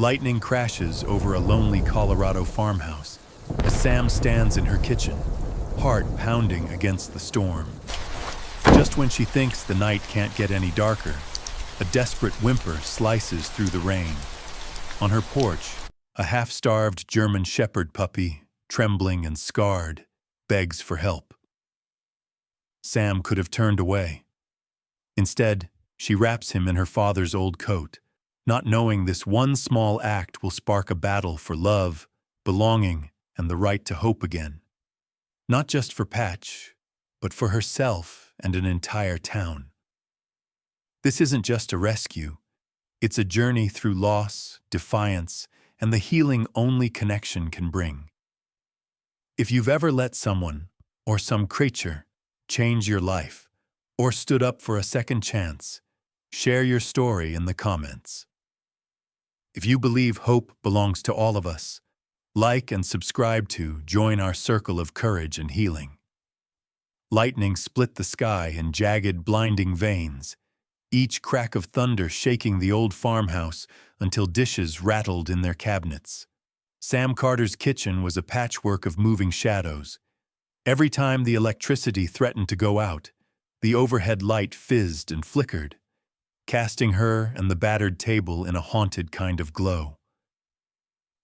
Lightning crashes over a lonely Colorado farmhouse as Sam stands in her kitchen, heart pounding against the storm. Just when she thinks the night can't get any darker, a desperate whimper slices through the rain. On her porch, a half-starved German shepherd puppy, trembling and scarred, begs for help. Sam could have turned away. Instead, she wraps him in her father's old coat, not knowing this one small act will spark a battle for love, belonging, and the right to hope again. Not just for Patch, but for herself and an entire town. This isn't just a rescue. It's a journey through loss, defiance, and the healing only connection can bring. If you've ever let someone, or some creature, change your life, or stood up for a second chance, share your story in the comments. If you believe hope belongs to all of us, like and subscribe to join our circle of courage and healing. Lightning split the sky in jagged, blinding veins, each crack of thunder shaking the old farmhouse until dishes rattled in their cabinets. Sam Carter's kitchen was a patchwork of moving shadows. Every time the electricity threatened to go out, the overhead light fizzed and flickered, casting her and the battered table in a haunted kind of glow.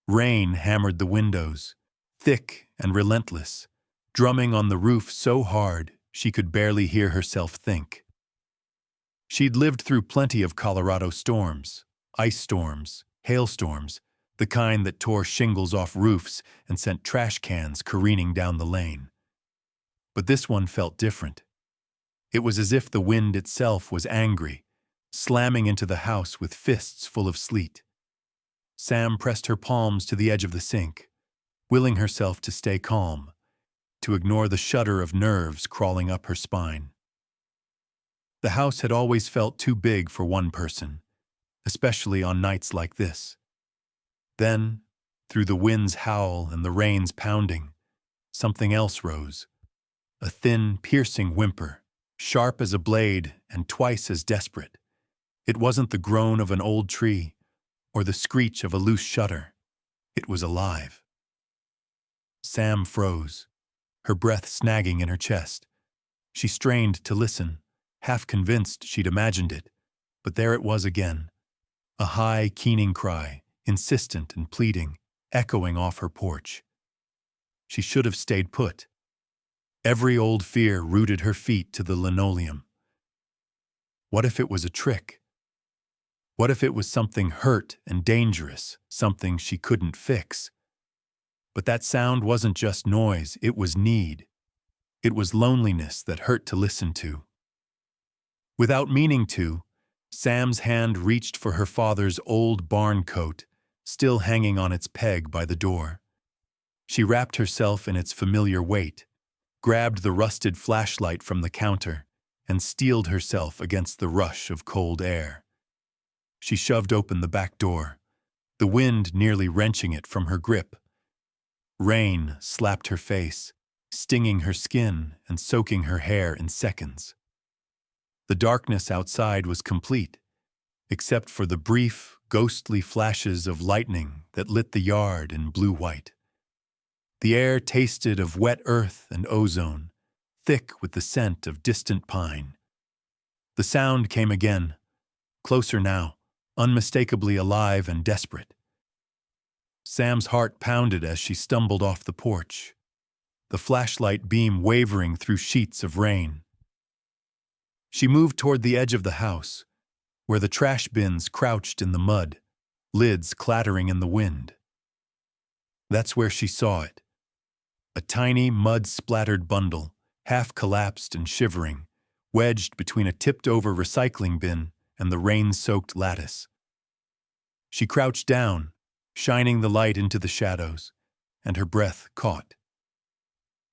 Rain hammered the windows, thick and relentless, drumming on the roof so hard she could barely hear herself think. She'd lived through plenty of Colorado storms, ice storms, hailstorms, the kind that tore shingles off roofs and sent trash cans careening down the lane. But this one felt different. It was as if the wind itself was angry, slamming into the house with fists full of sleet. Sam pressed her palms to the edge of the sink, willing herself to stay calm, to ignore the shudder of nerves crawling up her spine. The house had always felt too big for one person, especially on nights like this. Then, through the wind's howl and the rain's pounding, something else rose, a thin, piercing whimper, sharp as a blade and twice as desperate. It wasn't the groan of an old tree or the screech of a loose shutter. It was alive. Sam froze, her breath snagging in her chest. She strained to listen, half convinced she'd imagined it, but there it was again, a high, keening cry, insistent and pleading, echoing off her porch. She should have stayed put. Every old fear rooted her feet to the linoleum. What if it was a trick? What if it was something hurt and dangerous, something she couldn't fix? But that sound wasn't just noise, it was need. It was loneliness that hurt to listen to. Without meaning to, Sam's hand reached for her father's old barn coat, still hanging on its peg by the door. She wrapped herself in its familiar weight, grabbed the rusted flashlight from the counter, and steeled herself against the rush of cold air. She shoved open the back door, the wind nearly wrenching it from her grip. Rain slapped her face, stinging her skin and soaking her hair in seconds. The darkness outside was complete, except for the brief, ghostly flashes of lightning that lit the yard in blue-white. The air tasted of wet earth and ozone, thick with the scent of distant pine. The sound came again, closer now, unmistakably alive and desperate. Sam's heart pounded as she stumbled off the porch, the flashlight beam wavering through sheets of rain. She moved toward the edge of the house, where the trash bins crouched in the mud, lids clattering in the wind. That's where she saw it. A tiny, mud-splattered bundle, half collapsed and shivering, wedged between a tipped-over recycling bin and the rain-soaked lattice. She crouched down, shining the light into the shadows, and her breath caught.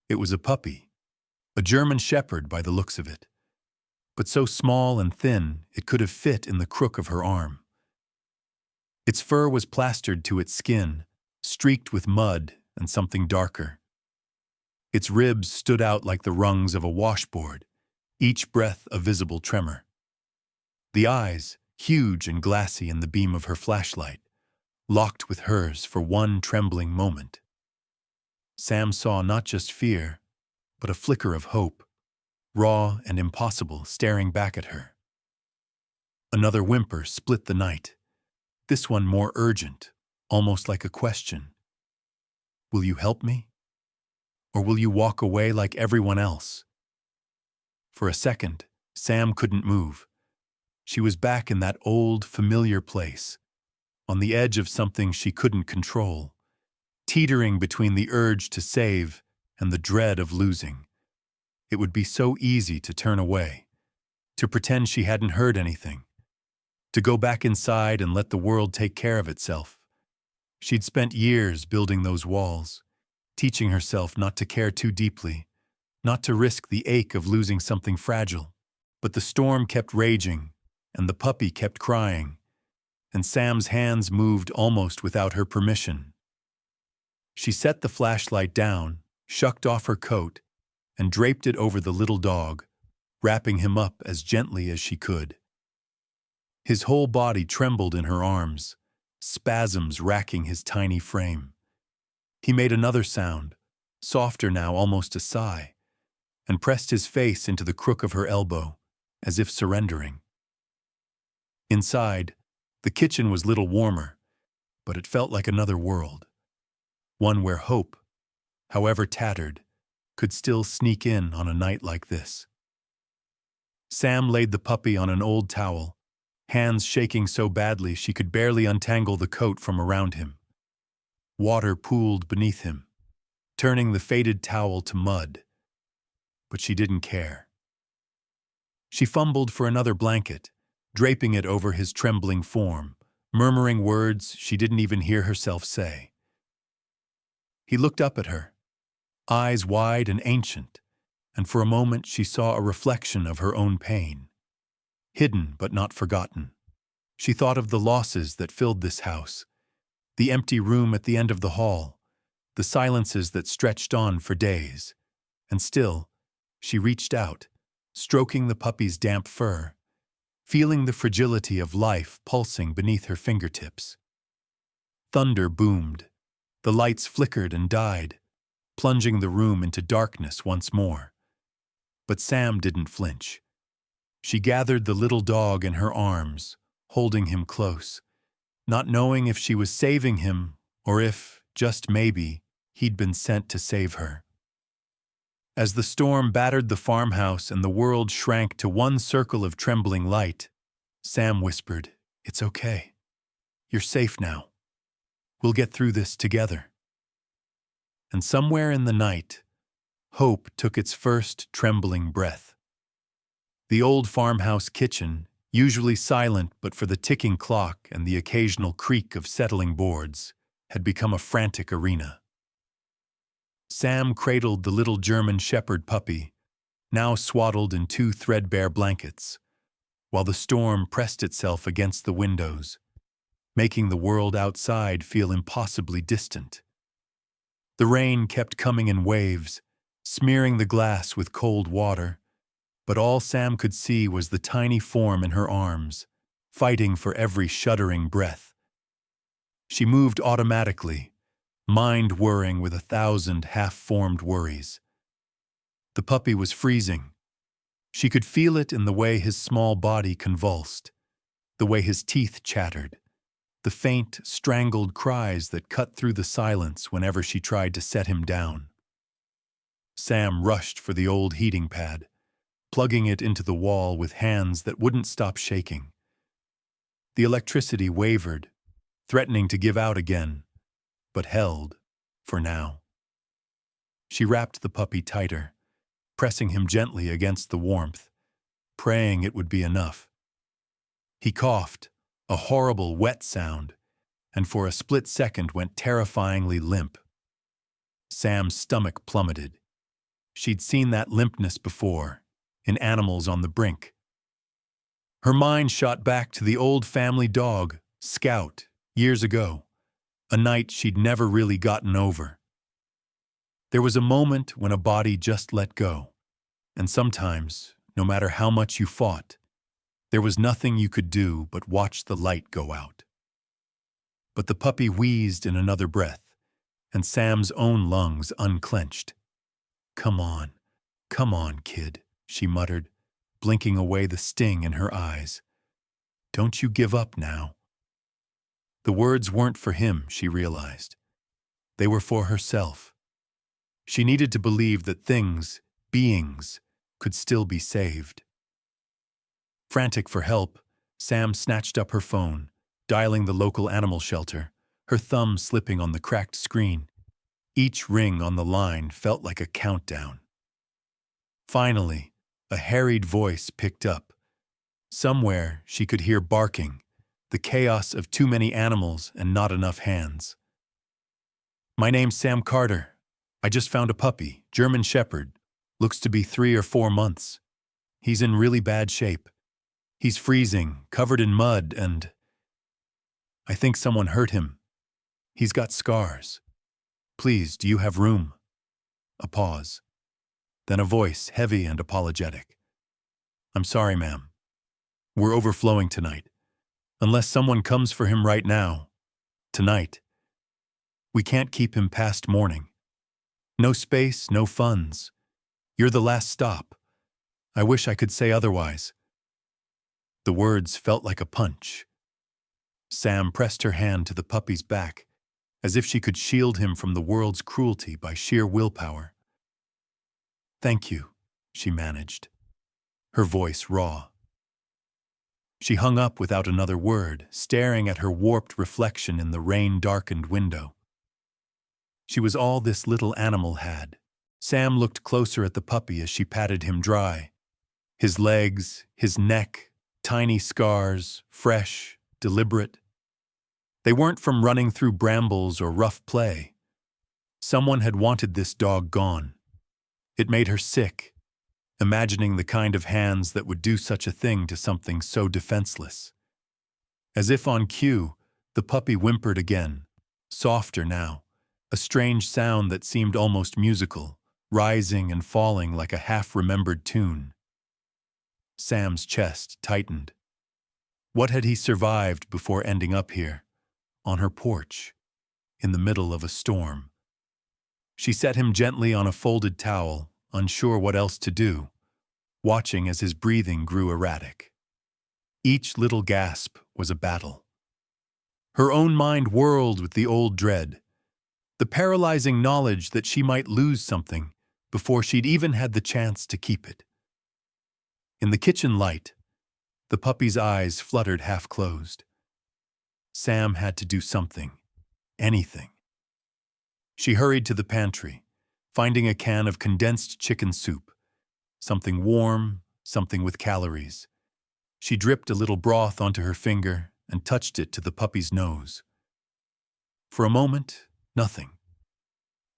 It was a puppy, a German shepherd by the looks of it, but so small and thin it could have fit in the crook of her arm. Its fur was plastered to its skin, streaked with mud and something darker. Its ribs stood out like the rungs of a washboard, each breath a visible tremor. The eyes, huge and glassy in the beam of her flashlight, locked with hers for one trembling moment. Sam saw not just fear, but a flicker of hope, raw and impossible, staring back at her. Another whimper split the night, this one more urgent, almost like a question. Will you help me? Or will you walk away like everyone else? For a second, Sam couldn't move. She was back in that old, familiar place, on the edge of something she couldn't control, teetering between the urge to save and the dread of losing. It would be so easy to turn away, to pretend she hadn't heard anything, to go back inside and let the world take care of itself. She'd spent years building those walls, teaching herself not to care too deeply, not to risk the ache of losing something fragile. But the storm kept raging, and the puppy kept crying, and Sam's hands moved almost without her permission. She set the flashlight down, shucked off her coat, and draped it over the little dog, wrapping him up as gently as she could. His whole body trembled in her arms, spasms racking his tiny frame. He made another sound, softer now, almost a sigh, and pressed his face into the crook of her elbow, as if surrendering. Inside, the kitchen was little warmer, but it felt like another world, one where hope, however tattered, could still sneak in on a night like this. Sam laid the puppy on an old towel, hands shaking so badly she could barely untangle the coat from around him. Water pooled beneath him, turning the faded towel to mud, but she didn't care. She fumbled for another blanket, draping it over his trembling form, murmuring words she didn't even hear herself say. He looked up at her, eyes wide and ancient, and for a moment she saw a reflection of her own pain. Hidden but not forgotten. She thought of the losses that filled this house, the empty room at the end of the hall, the silences that stretched on for days. And still, she reached out, stroking the puppy's damp fur, feeling the fragility of life pulsing beneath her fingertips. Thunder boomed. The lights flickered and died, plunging the room into darkness once more. But Sam didn't flinch. She gathered the little dog in her arms, holding him close, not knowing if she was saving him or if, just maybe, he'd been sent to save her. As the storm battered the farmhouse and the world shrank to one circle of trembling light, Sam whispered, "It's okay. You're safe now. We'll get through this together." And somewhere in the night, hope took its first trembling breath. The old farmhouse kitchen, usually silent but for the ticking clock and the occasional creak of settling boards, had become a frantic arena. Sam cradled the little German shepherd puppy, now swaddled in 2 threadbare blankets, while the storm pressed itself against the windows, making the world outside feel impossibly distant. The rain kept coming in waves, smearing the glass with cold water, but all Sam could see was the tiny form in her arms, fighting for every shuddering breath. She moved automatically, mind whirring with 1,000 half-formed worries. The puppy was freezing. She could feel it in the way his small body convulsed, the way his teeth chattered, the faint, strangled cries that cut through the silence whenever she tried to set him down. Sam rushed for the old heating pad, plugging it into the wall with hands that wouldn't stop shaking. The electricity wavered, threatening to give out again, but held, for now. She wrapped the puppy tighter, pressing him gently against the warmth, praying it would be enough. He coughed, a horrible wet sound, and for a split second went terrifyingly limp. Sam's stomach plummeted. She'd seen that limpness before, in animals on the brink. Her mind shot back to the old family dog, Scout, years ago, a night she'd never really gotten over. There was a moment when a body just let go, and sometimes, no matter how much you fought, there was nothing you could do but watch the light go out. But the puppy wheezed in another breath, and Sam's own lungs unclenched. Come on, kid, she muttered, blinking away the sting in her eyes. Don't you give up now. The words weren't for him, she realized. They were for herself. She needed to believe that things, beings, could still be saved. Frantic for help, Sam snatched up her phone, dialing the local animal shelter, her thumb slipping on the cracked screen. Each ring on the line felt like a countdown. Finally, a harried voice picked up. Somewhere she could hear barking, the chaos of too many animals and not enough hands. My name's Sam Carter. I just found a puppy, German Shepherd. Looks to be 3 or 4 months. He's in really bad shape. He's freezing, covered in mud, and I think someone hurt him. He's got scars. Please, do you have room? A pause. Then a voice, heavy and apologetic. I'm sorry, ma'am. We're overflowing tonight. Unless someone comes for him right now. Tonight. We can't keep him past morning. No space, no funds. You're the last stop. I wish I could say otherwise. The words felt like a punch. Sam pressed her hand to the puppy's back, as if she could shield him from the world's cruelty by sheer willpower. Thank you, she managed, her voice raw. She hung up without another word, staring at her warped reflection in the rain-darkened window. She was all this little animal had. Sam looked closer at the puppy as she patted him dry. His legs, his neck, tiny scars, fresh, deliberate. They weren't from running through brambles or rough play. Someone had wanted this dog gone. It made her sick, imagining the kind of hands that would do such a thing to something so defenseless. As if on cue, the puppy whimpered again, softer now, a strange sound that seemed almost musical, rising and falling like a half-remembered tune. Sam's chest tightened. What had he survived before ending up here, on her porch, in the middle of a storm? She set him gently on a folded towel, unsure what else to do, watching as his breathing grew erratic. Each little gasp was a battle. Her own mind whirled with the old dread, the paralyzing knowledge that she might lose something before she'd even had the chance to keep it. In the kitchen light, the puppy's eyes fluttered half-closed. Sam had to do something, anything. She hurried to the pantry, finding a can of condensed chicken soup, something warm, something with calories. She dripped a little broth onto her finger and touched it to the puppy's nose. For a moment, nothing.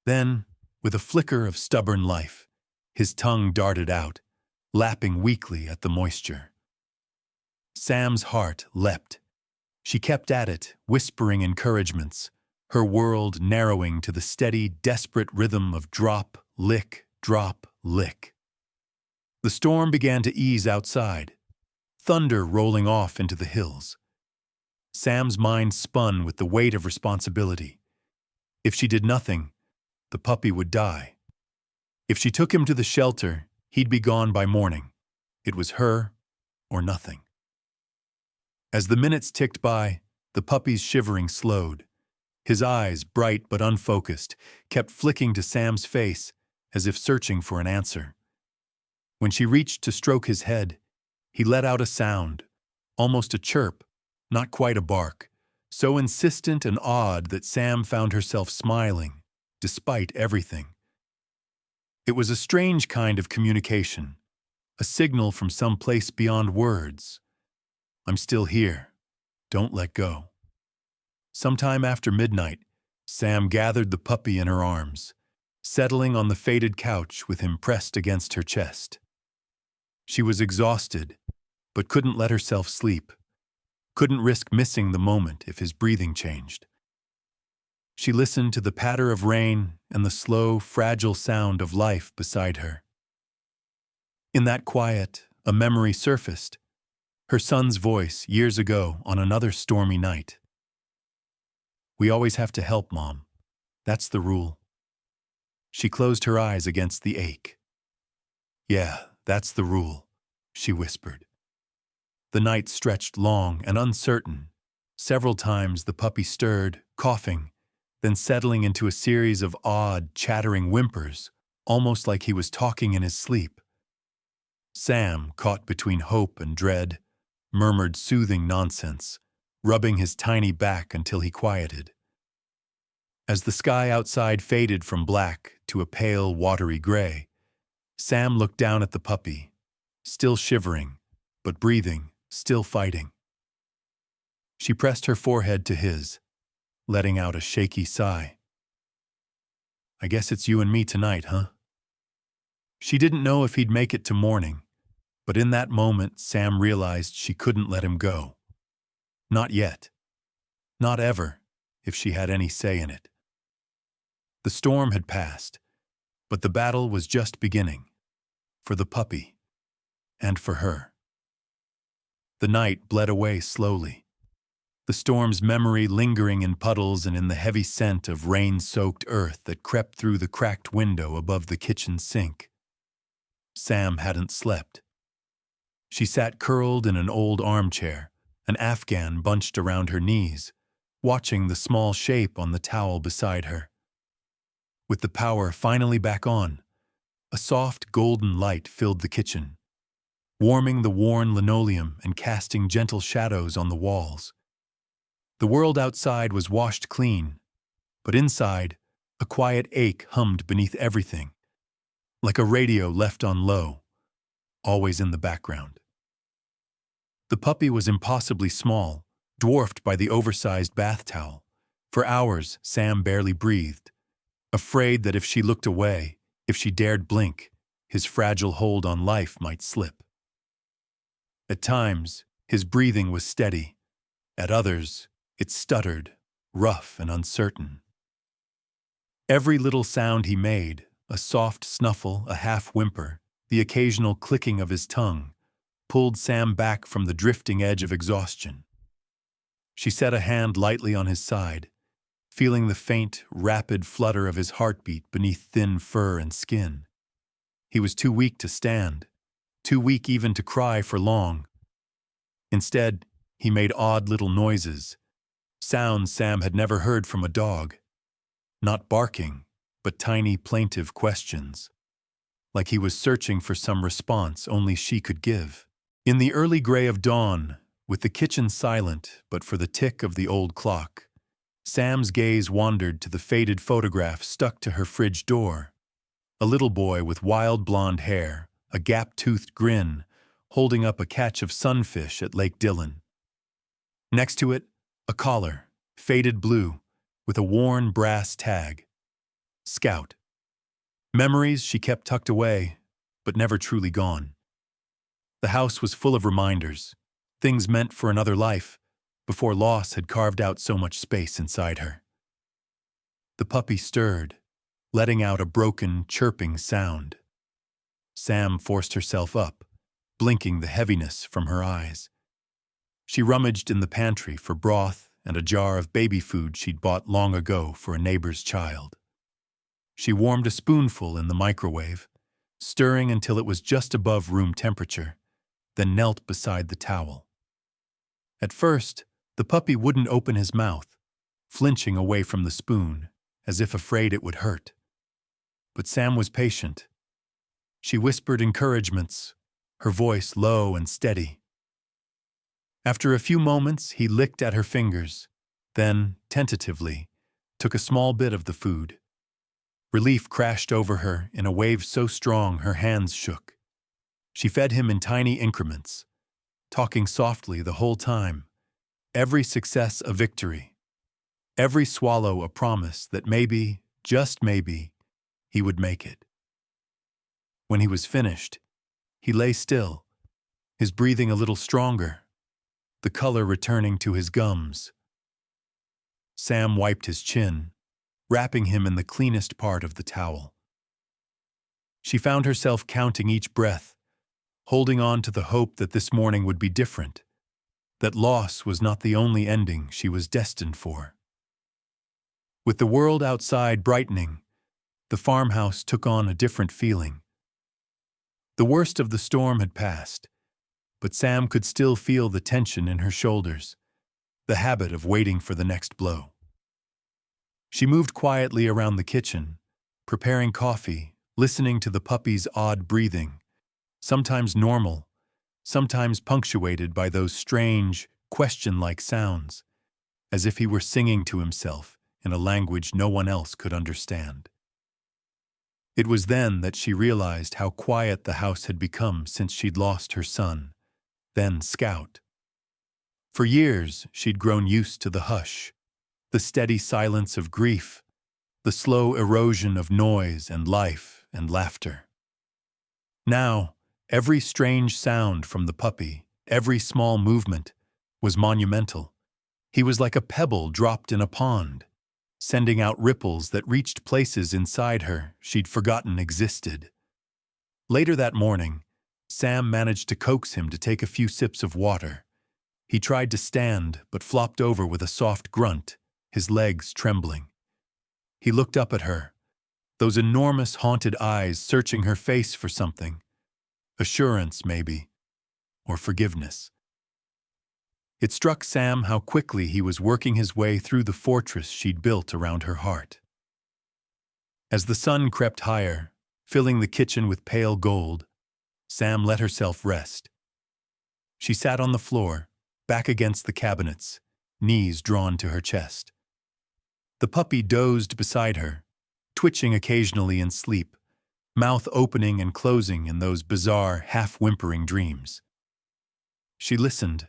Then, with a flicker of stubborn life, his tongue darted out, lapping weakly at the moisture. Sam's heart leapt. She kept at it, whispering encouragements, her world narrowing to the steady, desperate rhythm of drop, lick, drop, lick. The storm began to ease outside, thunder rolling off into the hills. Sam's mind spun with the weight of responsibility. If she did nothing, the puppy would die. If she took him to the shelter, he'd be gone by morning. It was her or nothing. As the minutes ticked by, the puppy's shivering slowed. His eyes, bright but unfocused, kept flicking to Sam's face as if searching for an answer. When she reached to stroke his head, he let out a sound, almost a chirp, not quite a bark, so insistent and odd that Sam found herself smiling, despite everything. It was a strange kind of communication, a signal from some place beyond words. I'm still here. Don't let go. Sometime after midnight, Sam gathered the puppy in her arms, settling on the faded couch with him pressed against her chest. She was exhausted, but couldn't let herself sleep, couldn't risk missing the moment if his breathing changed. She listened to the patter of rain and the slow, fragile sound of life beside her. In that quiet, a memory surfaced, her son's voice years ago on another stormy night. We always have to help, Mom. That's the rule. She closed her eyes against the ache. Yeah, that's the rule, she whispered. The night stretched long and uncertain. Several times the puppy stirred, coughing, then settling into a series of odd, chattering whimpers, almost like he was talking in his sleep. Sam, caught between hope and dread, murmured soothing nonsense, rubbing his tiny back until he quieted. As the sky outside faded from black to a pale, watery gray, Sam looked down at the puppy, still shivering, but breathing, still fighting. She pressed her forehead to his, letting out a shaky sigh. I guess it's you and me tonight, huh? She didn't know if he'd make it to morning, but in that moment Sam realized she couldn't let him go. Not yet. Not ever, if she had any say in it. The storm had passed, but the battle was just beginning. For the puppy, and for her. The night bled away slowly, the storm's memory lingering in puddles and in the heavy scent of rain-soaked earth that crept through the cracked window above the kitchen sink. Sam hadn't slept. She sat curled in an old armchair, an afghan bunched around her knees, watching the small shape on the towel beside her. With the power finally back on, a soft golden light filled the kitchen, warming the worn linoleum and casting gentle shadows on the walls. The world outside was washed clean, but inside, a quiet ache hummed beneath everything, like a radio left on low, always in the background. The puppy was impossibly small, dwarfed by the oversized bath towel. For hours, Sam barely breathed, afraid that if she looked away, if she dared blink, his fragile hold on life might slip. At times, his breathing was steady. At others, it stuttered, rough and uncertain. Every little sound he made, a soft snuffle, a half whimper, the occasional clicking of his tongue, pulled Sam back from the drifting edge of exhaustion. She set a hand lightly on his side, feeling the faint, rapid flutter of his heartbeat beneath thin fur and skin. He was too weak to stand, too weak even to cry for long. Instead, he made odd little noises, sounds Sam had never heard from a dog. Not barking, but tiny, plaintive questions, like he was searching for some response only she could give. In the early gray of dawn, with the kitchen silent but for the tick of the old clock, Sam's gaze wandered to the faded photograph stuck to her fridge door. A little boy with wild blonde hair, a gap-toothed grin, holding up a catch of sunfish at Lake Dillon. Next to it, a collar, faded blue, with a worn brass tag. Scout. Memories she kept tucked away, but never truly gone. The house was full of reminders, things meant for another life, before loss had carved out so much space inside her. The puppy stirred, letting out a broken, chirping sound. Sam forced herself up, blinking the heaviness from her eyes. She rummaged in the pantry for broth and a jar of baby food she'd bought long ago for a neighbor's child. She warmed a spoonful in the microwave, stirring until it was just above room temperature, then knelt beside the towel. At first, the puppy wouldn't open his mouth, flinching away from the spoon, as if afraid it would hurt. But Sam was patient. She whispered encouragements, her voice low and steady. After a few moments, he licked at her fingers, then, tentatively, took a small bit of the food. Relief crashed over her in a wave so strong her hands shook. She fed him in tiny increments, talking softly the whole time, every success a victory, every swallow a promise that maybe, just maybe, he would make it. When he was finished, he lay still, his breathing a little stronger, the color returning to his gums. Sam wiped his chin, wrapping him in the cleanest part of the towel. She found herself counting each breath, holding on to the hope that this morning would be different, that loss was not the only ending she was destined for. With the world outside brightening, the farmhouse took on a different feeling. The worst of the storm had passed, but Sam could still feel the tension in her shoulders, the habit of waiting for the next blow. She moved quietly around the kitchen, preparing coffee, listening to the puppy's odd breathing, sometimes normal, sometimes punctuated by those strange, question-like sounds, as if he were singing to himself in a language no one else could understand. It was then that she realized how quiet the house had become since she'd lost her son, then Scout. For years, she'd grown used to the hush, the steady silence of grief, the slow erosion of noise and life and laughter. Now, every strange sound from the puppy, every small movement, was monumental. He was like a pebble dropped in a pond, sending out ripples that reached places inside her she'd forgotten existed. Later that morning, Sam managed to coax him to take a few sips of water. He tried to stand, but flopped over with a soft grunt, his legs trembling. He looked up at her, those enormous haunted eyes searching her face for something. Assurance, maybe, or forgiveness. It struck Sam how quickly he was working his way through the fortress she'd built around her heart. As the sun crept higher, filling the kitchen with pale gold, Sam let herself rest. She sat on the floor, back against the cabinets, knees drawn to her chest. The puppy dozed beside her, twitching occasionally in sleep, mouth opening and closing in those bizarre, half-whimpering dreams. She listened,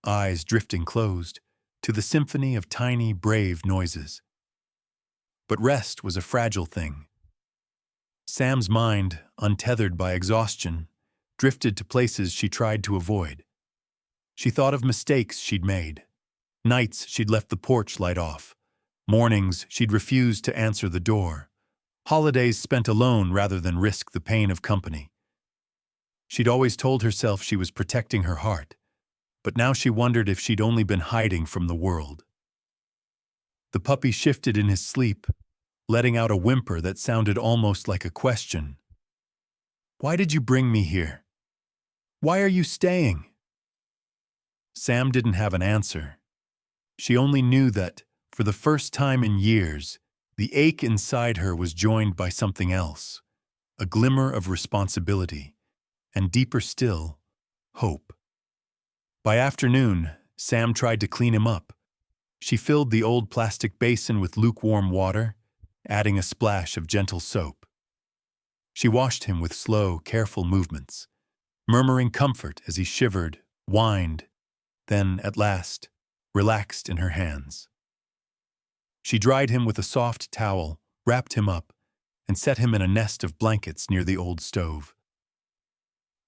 eyes drifting closed, to the symphony of tiny, brave noises. But rest was a fragile thing. Sam's mind, untethered by exhaustion, drifted to places she tried to avoid. She thought of mistakes she'd made, nights she'd left the porch light off, mornings she'd refused to answer the door, holidays spent alone rather than risk the pain of company. She'd always told herself she was protecting her heart, but now she wondered if she'd only been hiding from the world. The puppy shifted in his sleep, letting out a whimper that sounded almost like a question. "Why did you bring me here? Why are you staying?" Sam didn't have an answer. She only knew that, for the first time in years, the ache inside her was joined by something else, a glimmer of responsibility, and deeper still, hope. By afternoon, Sam tried to clean him up. She filled the old plastic basin with lukewarm water, adding a splash of gentle soap. She washed him with slow, careful movements, murmuring comfort as he shivered, whined, then, at last, relaxed in her hands. She dried him with a soft towel, wrapped him up, and set him in a nest of blankets near the old stove.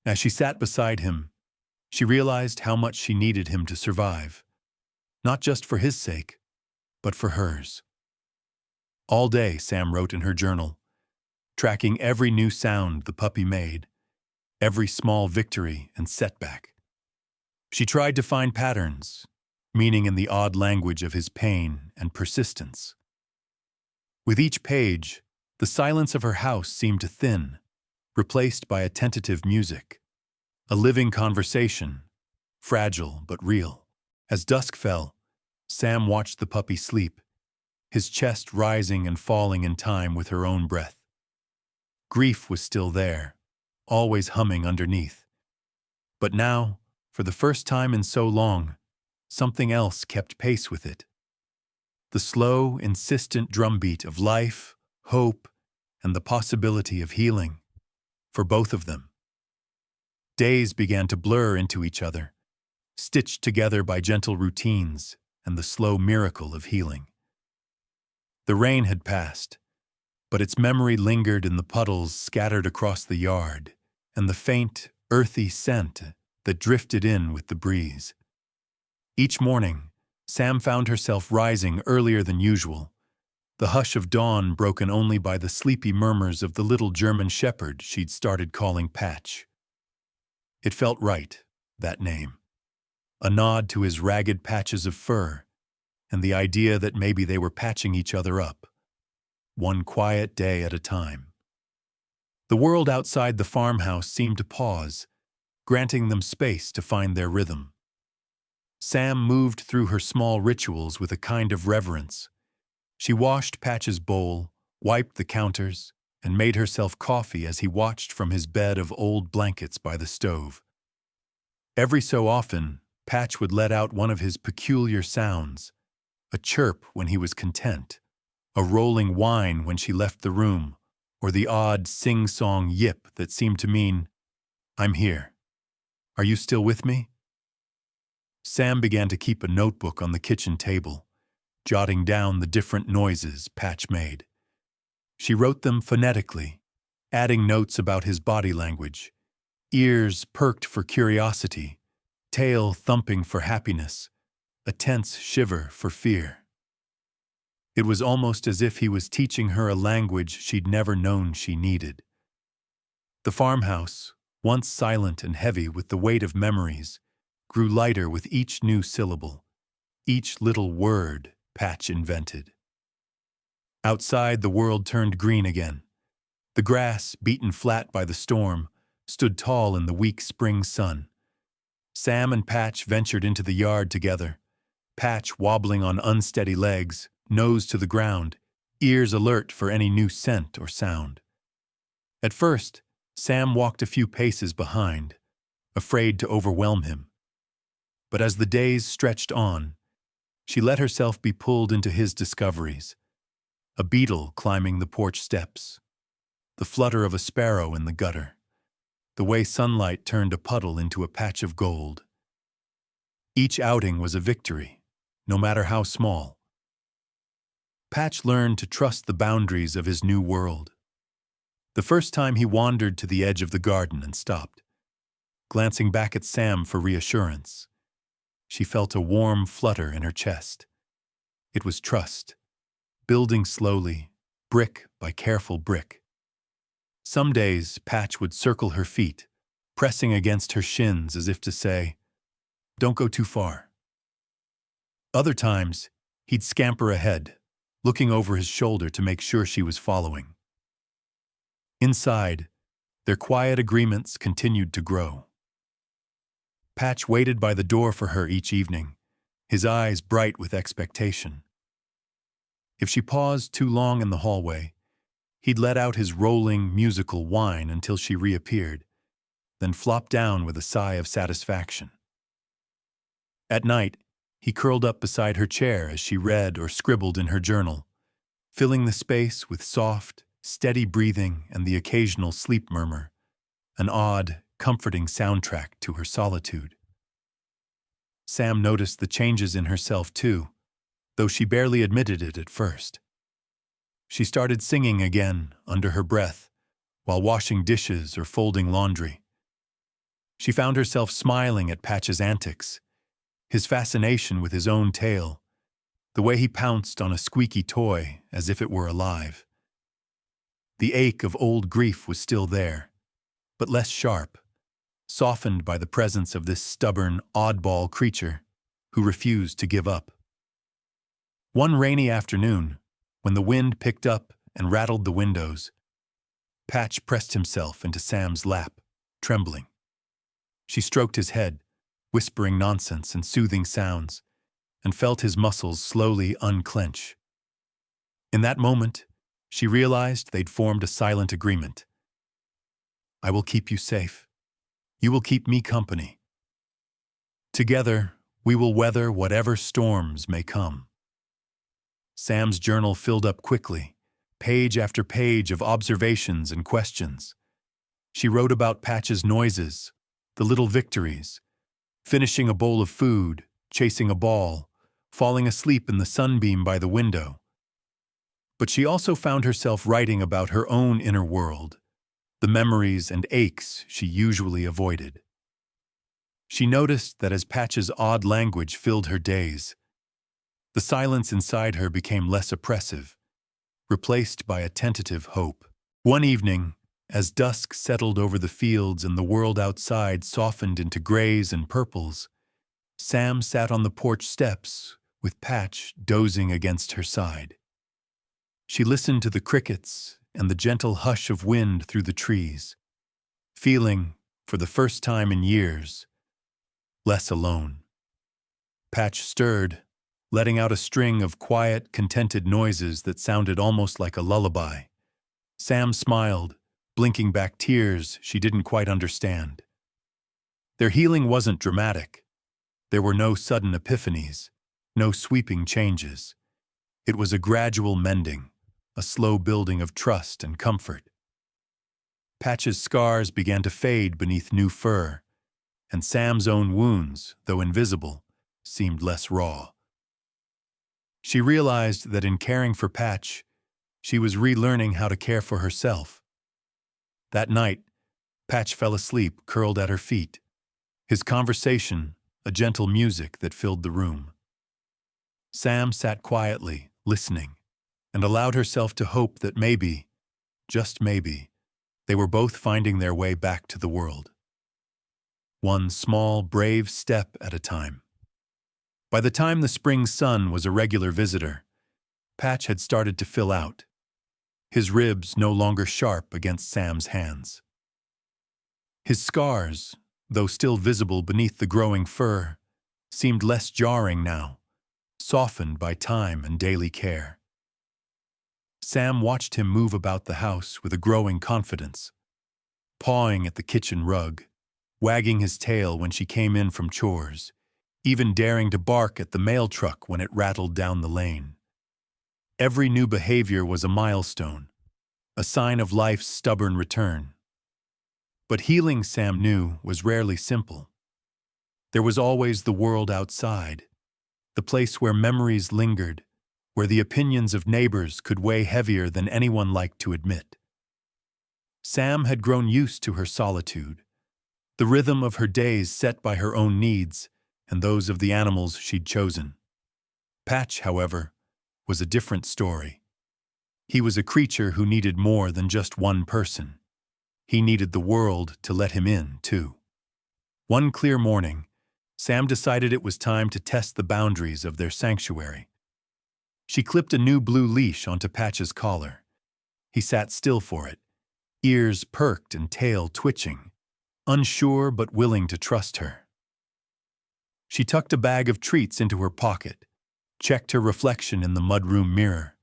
As she sat beside him, she realized how much she needed him to survive, not just for his sake, but for hers. All day, Sam wrote in her journal, tracking every new sound the puppy made, every small victory and setback. She tried to find patterns, meaning in the odd language of his pain and persistence. With each page, the silence of her house seemed to thin, replaced by a tentative music, a living conversation, fragile but real. As dusk fell, Sam watched the puppy sleep, his chest rising and falling in time with her own breath. Grief was still there, always humming underneath. But now, for the first time in so long, something else kept pace with it. The slow, insistent drumbeat of life, hope, and the possibility of healing, for both of them. Days began to blur into each other, stitched together by gentle routines and the slow miracle of healing. The rain had passed, but its memory lingered in the puddles scattered across the yard and the faint, earthy scent that drifted in with the breeze. Each morning, Sam found herself rising earlier than usual, the hush of dawn broken only by the sleepy murmurs of the little German shepherd she'd started calling Patch. It felt right, that name, a nod to his ragged patches of fur, and the idea that maybe they were patching each other up, one quiet day at a time. The world outside the farmhouse seemed to pause, granting them space to find their rhythm. Sam moved through her small rituals with a kind of reverence. She washed Patch's bowl, wiped the counters, and made herself coffee as he watched from his bed of old blankets by the stove. Every so often, Patch would let out one of his peculiar sounds, a chirp when he was content, a rolling whine when she left the room, or the odd sing-song yip that seemed to mean, "I'm here. Are you still with me?" Sam began to keep a notebook on the kitchen table, jotting down the different noises Patch made. She wrote them phonetically, adding notes about his body language, ears perked for curiosity, tail thumping for happiness, a tense shiver for fear. It was almost as if he was teaching her a language she'd never known she needed. The farmhouse, once silent and heavy with the weight of memories, grew lighter with each new syllable, each little word Patch invented. Outside, the world turned green again. The grass, beaten flat by the storm, stood tall in the weak spring sun. Sam and Patch ventured into the yard together, Patch wobbling on unsteady legs, nose to the ground, ears alert for any new scent or sound. At first, Sam walked a few paces behind, afraid to overwhelm him. But as the days stretched on, she let herself be pulled into his discoveries. A beetle climbing the porch steps, the flutter of a sparrow in the gutter, the way sunlight turned a puddle into a patch of gold. Each outing was a victory, no matter how small. Patch learned to trust the boundaries of his new world. The first time he wandered to the edge of the garden and stopped, glancing back at Sam for reassurance. She felt a warm flutter in her chest. It was trust, building slowly, brick by careful brick. Some days, Patch would circle her feet, pressing against her shins as if to say, "Don't go too far." Other times, he'd scamper ahead, looking over his shoulder to make sure she was following. Inside, their quiet agreements continued to grow. Patch waited by the door for her each evening, his eyes bright with expectation. If she paused too long in the hallway, he'd let out his rolling, musical whine until she reappeared, then flop down with a sigh of satisfaction. At night, he curled up beside her chair as she read or scribbled in her journal, filling the space with soft, steady breathing and the occasional sleep murmur, an odd, comforting soundtrack to her solitude. Sam noticed the changes in herself too, though she barely admitted it at first. She started singing again under her breath while washing dishes or folding laundry. She found herself smiling at Patch's antics, his fascination with his own tail, the way he pounced on a squeaky toy as if it were alive. The ache of old grief was still there, but less sharp, softened by the presence of this stubborn, oddball creature who refused to give up. One rainy afternoon, when the wind picked up and rattled the windows, Patch pressed himself into Sam's lap, trembling. She stroked his head, whispering nonsense and soothing sounds, and felt his muscles slowly unclench. In that moment, she realized they'd formed a silent agreement. "I will keep you safe. You will keep me company. Together, we will weather whatever storms may come." Sam's journal filled up quickly, page after page of observations and questions. She wrote about Patch's noises, the little victories, finishing a bowl of food, chasing a ball, falling asleep in the sunbeam by the window. But she also found herself writing about her own inner world, the memories and aches she usually avoided. She noticed that as Patch's odd language filled her days, the silence inside her became less oppressive, replaced by a tentative hope. One evening, as dusk settled over the fields and the world outside softened into grays and purples, Sam sat on the porch steps with Patch dozing against her side. She listened to the crickets and the gentle hush of wind through the trees, feeling, for the first time in years, less alone. Patch stirred, letting out a string of quiet, contented noises that sounded almost like a lullaby. Sam smiled, blinking back tears she didn't quite understand. Their healing wasn't dramatic. There were no sudden epiphanies, no sweeping changes. It was a gradual mending, a slow building of trust and comfort. Patch's scars began to fade beneath new fur, and Sam's own wounds, though invisible, seemed less raw. She realized that in caring for Patch, she was relearning how to care for herself. That night, Patch fell asleep, curled at her feet, his conversation a gentle music that filled the room. Sam sat quietly, listening, and allowed herself to hope that maybe, just maybe, they were both finding their way back to the world. One small, brave step at a time. By the time the spring sun was a regular visitor, Patch had started to fill out, his ribs no longer sharp against Sam's hands. His scars, though still visible beneath the growing fur, seemed less jarring now, softened by time and daily care. Sam watched him move about the house with a growing confidence, pawing at the kitchen rug, wagging his tail when she came in from chores, even daring to bark at the mail truck when it rattled down the lane. Every new behavior was a milestone, a sign of life's stubborn return. But healing, Sam knew, was rarely simple. There was always the world outside, the place where memories lingered, where the opinions of neighbors could weigh heavier than anyone liked to admit. Sam had grown used to her solitude, the rhythm of her days set by her own needs and those of the animals she'd chosen. Patch, however, was a different story. He was a creature who needed more than just one person. He needed the world to let him in, too. One clear morning, Sam decided it was time to test the boundaries of their sanctuary. She clipped a new blue leash onto Patch's collar. He sat still for it, ears perked and tail twitching, unsure but willing to trust her. She tucked a bag of treats into her pocket, checked her reflection in the mudroom mirror,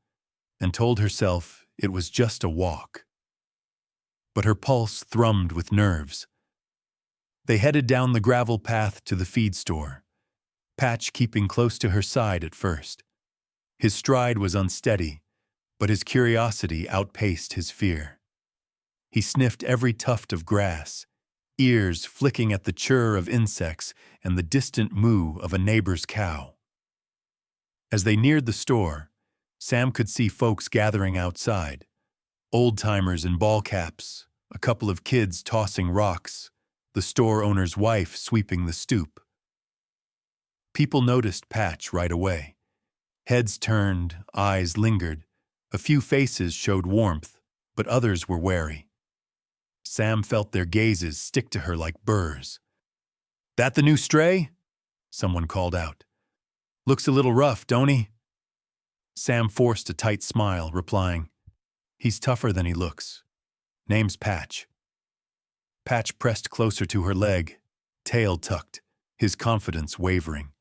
and told herself it was just a walk. But her pulse thrummed with nerves. They headed down the gravel path to the feed store, Patch keeping close to her side at first. His stride was unsteady, but his curiosity outpaced his fear. He sniffed every tuft of grass, ears flicking at the chirr of insects and the distant moo of a neighbor's cow. As they neared the store, Sam could see folks gathering outside, old-timers in ball caps, a couple of kids tossing rocks, the store owner's wife sweeping the stoop. People noticed Patch right away. Heads turned, eyes lingered. A few faces showed warmth, but others were wary. Sam felt their gazes stick to her like burrs. "That the new stray?" someone called out. "Looks a little rough, don't he?" Sam forced a tight smile, replying, "He's tougher than he looks. Name's Patch." Patch pressed closer to her leg, tail tucked, his confidence wavering.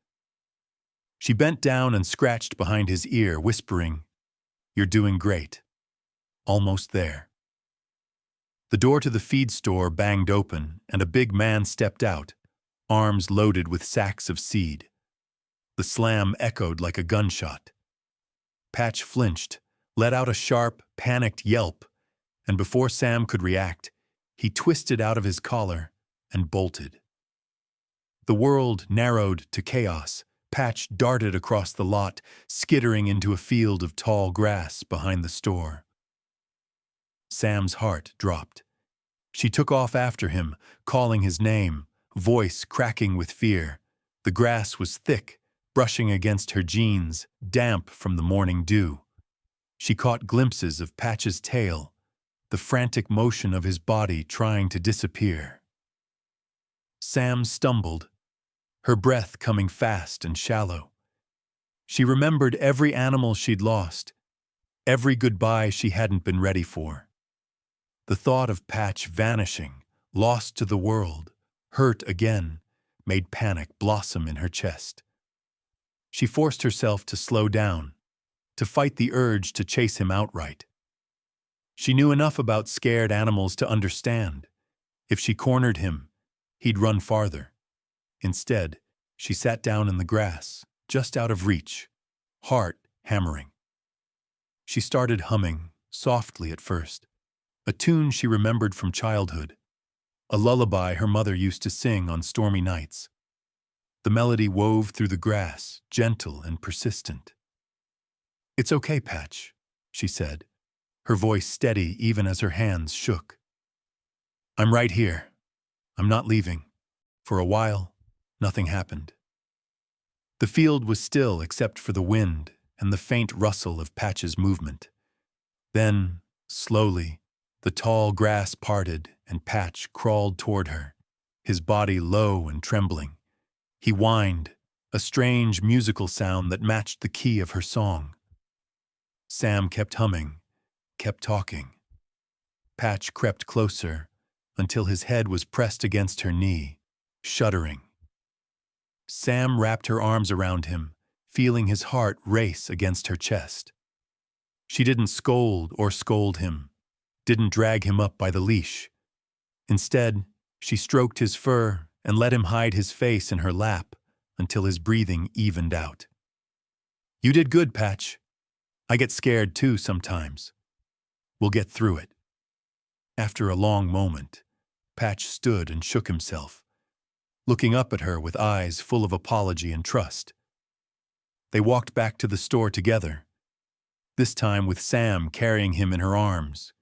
She bent down and scratched behind his ear, whispering, "You're doing great. Almost there." The door to the feed store banged open, and a big man stepped out, arms loaded with sacks of seed. The slam echoed like a gunshot. Patch flinched, let out a sharp, panicked yelp, and before Sam could react, he twisted out of his collar and bolted. The world narrowed to chaos. Patch darted across the lot, skittering into a field of tall grass behind the store. Sam's heart dropped. She took off after him, calling his name, voice cracking with fear. The grass was thick, brushing against her jeans, damp from the morning dew. She caught glimpses of Patch's tail, the frantic motion of his body trying to disappear. Sam stumbled, her breath coming fast and shallow. She remembered every animal she'd lost, every goodbye she hadn't been ready for. The thought of Patch vanishing, lost to the world, hurt again, made panic blossom in her chest. She forced herself to slow down, to fight the urge to chase him outright. She knew enough about scared animals to understand. If she cornered him, he'd run farther. Instead, she sat down in the grass, just out of reach, heart hammering. She started humming, softly at first, a tune she remembered from childhood, a lullaby her mother used to sing on stormy nights. The melody wove through the grass, gentle and persistent. "It's okay, Patch," she said, her voice steady even as her hands shook. "I'm right here. I'm not leaving." For a while, nothing happened. The field was still except for the wind and the faint rustle of Patch's movement. Then, slowly, the tall grass parted and Patch crawled toward her, his body low and trembling. He whined, a strange musical sound that matched the key of her song. Sam kept humming, kept talking. Patch crept closer until his head was pressed against her knee, shuddering. Sam wrapped her arms around him, feeling his heart race against her chest. She didn't scold or scold him, didn't drag him up by the leash. Instead, she stroked his fur and let him hide his face in her lap until his breathing evened out. "You did good, Patch. I get scared too sometimes. We'll get through it." After a long moment, Patch stood and shook himself, looking up at her with eyes full of apology and trust. They walked back to the store together, this time with Sam carrying him in her arms,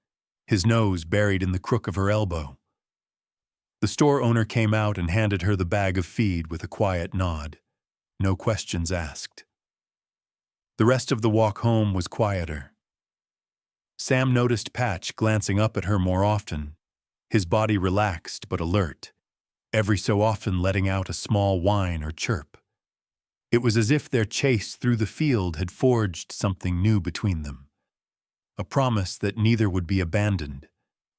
his nose buried in the crook of her elbow. The store owner came out and handed her the bag of feed with a quiet nod, no questions asked. The rest of the walk home was quieter. Sam noticed Patch glancing up at her more often, his body relaxed but alert, every so often letting out a small whine or chirp. It was as if their chase through the field had forged something new between them, a promise that neither would be abandoned,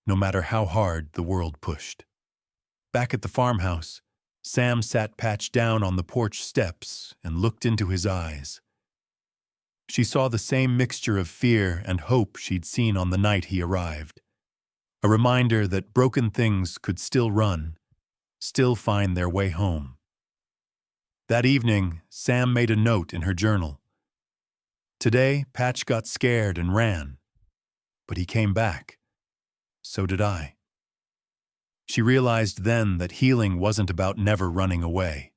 no matter how hard the world pushed. Back at the farmhouse, Sam sat Patch down on the porch steps and looked into his eyes. She saw the same mixture of fear and hope she'd seen on the night he arrived, a reminder that broken things could still run, still find their way home. That evening, Sam made a note in her journal. "Today, Patch got scared and ran, but he came back. So did I." She realized then that healing wasn't about never running away.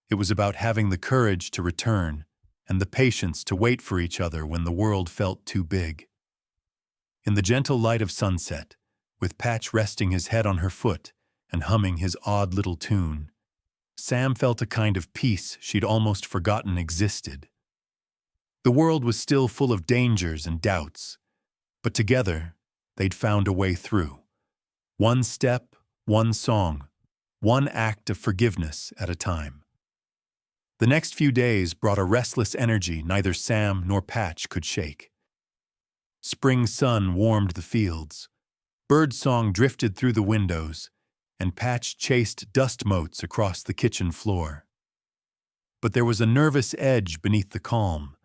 It was about having the courage to return and the patience to wait for each other when the world felt too big. In the gentle light of sunset, with Patch resting his head on her foot and humming his odd little tune, Sam felt a kind of peace she'd almost forgotten existed. The world was still full of dangers and doubts, but together they'd found a way through. One step, one song, one act of forgiveness at a time. The next few days brought a restless energy neither Sam nor Patch could shake. Spring sun warmed the fields, birdsong drifted through the windows, and Patch chased dust motes across the kitchen floor. But there was a nervous edge beneath the calm,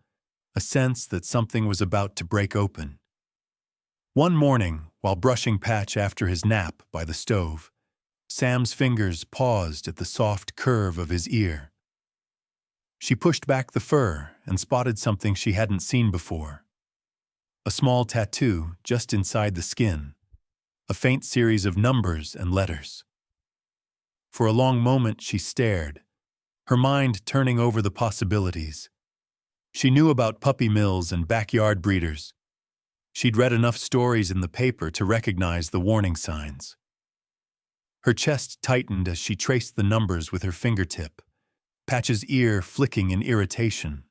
a sense that something was about to break open. One morning, while brushing Patch after his nap by the stove, Sam's fingers paused at the soft curve of his ear. She pushed back the fur and spotted something she hadn't seen before. A small tattoo just inside the skin, a faint series of numbers and letters. For a long moment she stared, her mind turning over the possibilities. She knew about puppy mills and backyard breeders. She'd read enough stories in the paper to recognize the warning signs. Her chest tightened as she traced the numbers with her fingertip, Patch's ear flicking in irritation.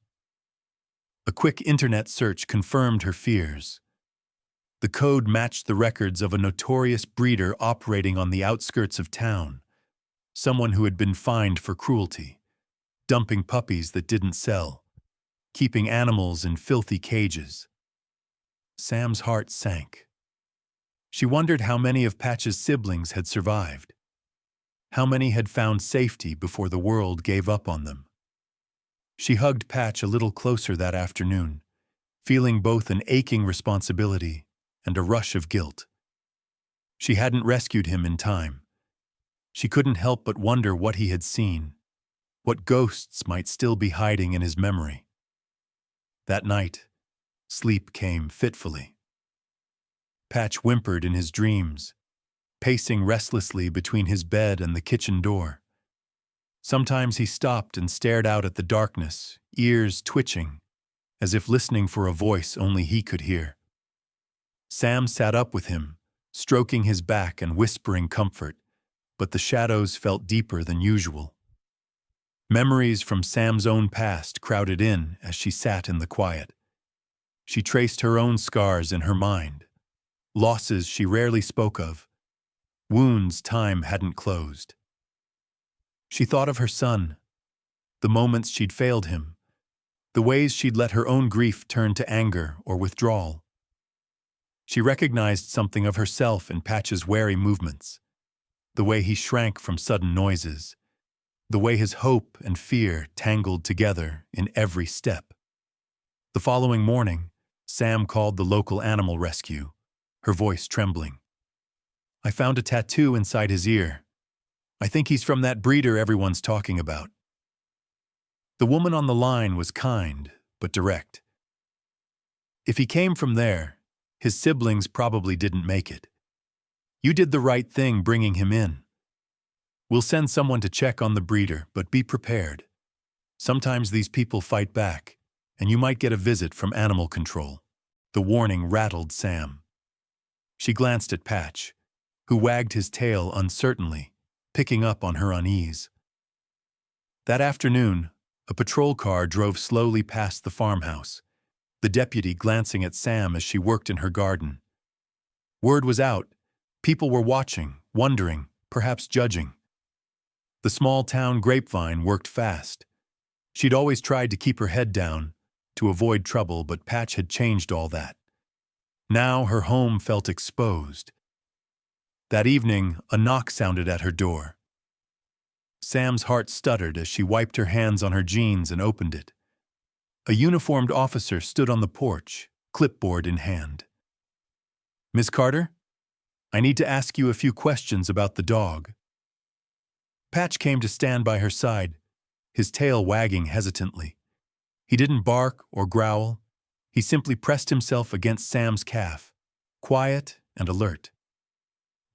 A quick internet search confirmed her fears. The code matched the records of a notorious breeder operating on the outskirts of town, someone who had been fined for cruelty, dumping puppies that didn't sell, keeping animals in filthy cages. Sam's heart sank. She wondered how many of Patch's siblings had survived. How many had found safety before the world gave up on them. She hugged Patch a little closer that afternoon, feeling both an aching responsibility and a rush of guilt. She hadn't rescued him in time. She couldn't help but wonder what he had seen, what ghosts might still be hiding in his memory. That night, sleep came fitfully. Patch whimpered in his dreams, pacing restlessly between his bed and the kitchen door. Sometimes he stopped and stared out at the darkness, ears twitching, as if listening for a voice only he could hear. Sam sat up with him, stroking his back and whispering comfort, but the shadows felt deeper than usual. Memories from Sam's own past crowded in as she sat in the quiet. She traced her own scars in her mind, losses she rarely spoke of, wounds time hadn't closed. She thought of her son, the moments she'd failed him, the ways she'd let her own grief turn to anger or withdrawal. She recognized something of herself in Patch's wary movements, the way he shrank from sudden noises, the way his hope and fear tangled together in every step. The following morning, Sam called the local animal rescue, her voice trembling. "I found a tattoo inside his ear. I think he's from that breeder everyone's talking about." The woman on the line was kind, but direct. "If he came from there, his siblings probably didn't make it. You did the right thing bringing him in. We'll send someone to check on the breeder, but be prepared. Sometimes these people fight back, and you might get a visit from animal control." The warning rattled Sam. She glanced at Patch, who wagged his tail uncertainly, picking up on her unease. That afternoon, a patrol car drove slowly past the farmhouse, the deputy glancing at Sam as she worked in her garden. Word was out. People were watching, wondering, perhaps judging. The small-town grapevine worked fast. She'd always tried to keep her head down, to avoid trouble, but Patch had changed all that. Now her home felt exposed. That evening, a knock sounded at her door. Sam's heart stuttered as she wiped her hands on her jeans and opened it. A uniformed officer stood on the porch, clipboard in hand. "Miss Carter? I need to ask you a few questions about the dog." Patch came to stand by her side, his tail wagging hesitantly. He didn't bark or growl. He simply pressed himself against Sam's calf, quiet and alert.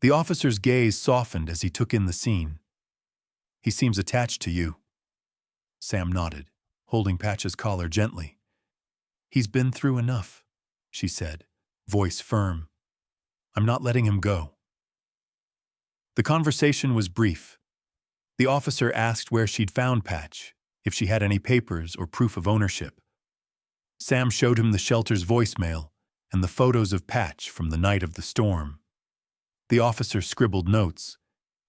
The officer's gaze softened as he took in the scene. "He seems attached to you." Sam nodded, holding Patch's collar gently. "He's been through enough," she said, voice firm. "I'm not letting him go." The conversation was brief. The officer asked where she'd found Patch, if she had any papers or proof of ownership. Sam showed him the shelter's voicemail and the photos of Patch from the night of the storm. The officer scribbled notes,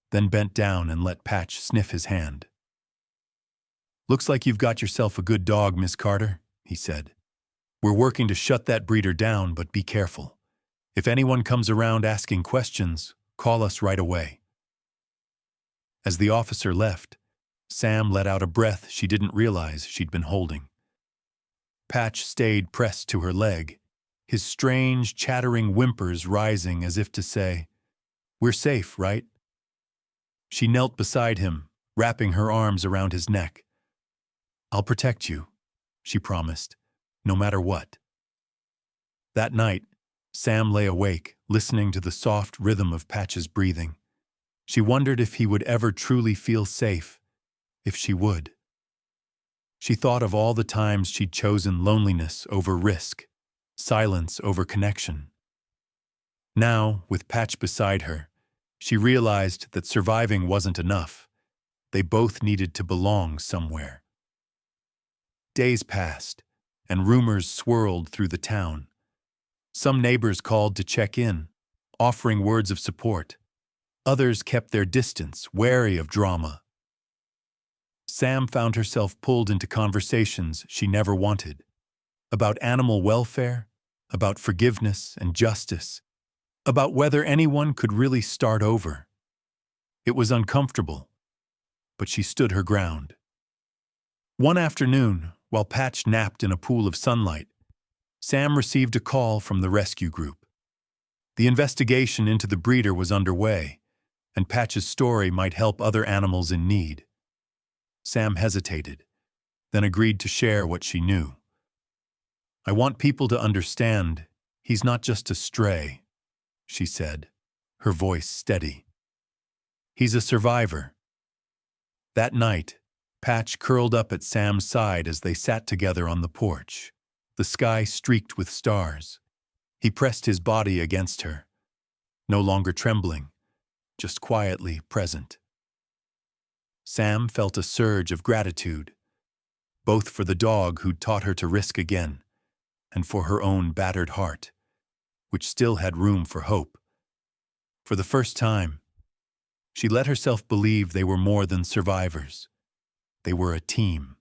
then bent down and let Patch sniff his hand. "Looks like you've got yourself a good dog, Miss Carter," he said. "We're working to shut that breeder down, but be careful. If anyone comes around asking questions, call us right away." As the officer left, Sam let out a breath she didn't realize she'd been holding. Patch stayed pressed to her leg, his strange, chattering whimpers rising as if to say, "We're safe, right?" She knelt beside him, wrapping her arms around his neck. "I'll protect you," she promised, "no matter what." That night, Sam lay awake, listening to the soft rhythm of Patch's breathing. She wondered if he would ever truly feel safe, if she would. She thought of all the times she'd chosen loneliness over risk, silence over connection. Now, with Patch beside her, she realized that surviving wasn't enough. They both needed to belong somewhere. Days passed, and rumors swirled through the town. Some neighbors called to check in, offering words of support. Others kept their distance, wary of drama. Sam found herself pulled into conversations she never wanted, about animal welfare, about forgiveness and justice, about whether anyone could really start over. It was uncomfortable, but she stood her ground. One afternoon, while Patch napped in a pool of sunlight, Sam received a call from the rescue group. The investigation into the breeder was underway, and Patch's story might help other animals in need. Sam hesitated, then agreed to share what she knew. "I want people to understand he's not just a stray," she said, her voice steady. "He's a survivor." That night, Patch curled up at Sam's side as they sat together on the porch, the sky streaked with stars. He pressed his body against her, no longer trembling, just quietly present. Sam felt a surge of gratitude, both for the dog who'd taught her to risk again, and for her own battered heart, which still had room for hope. For the first time, she let herself believe they were more than survivors. They were a team.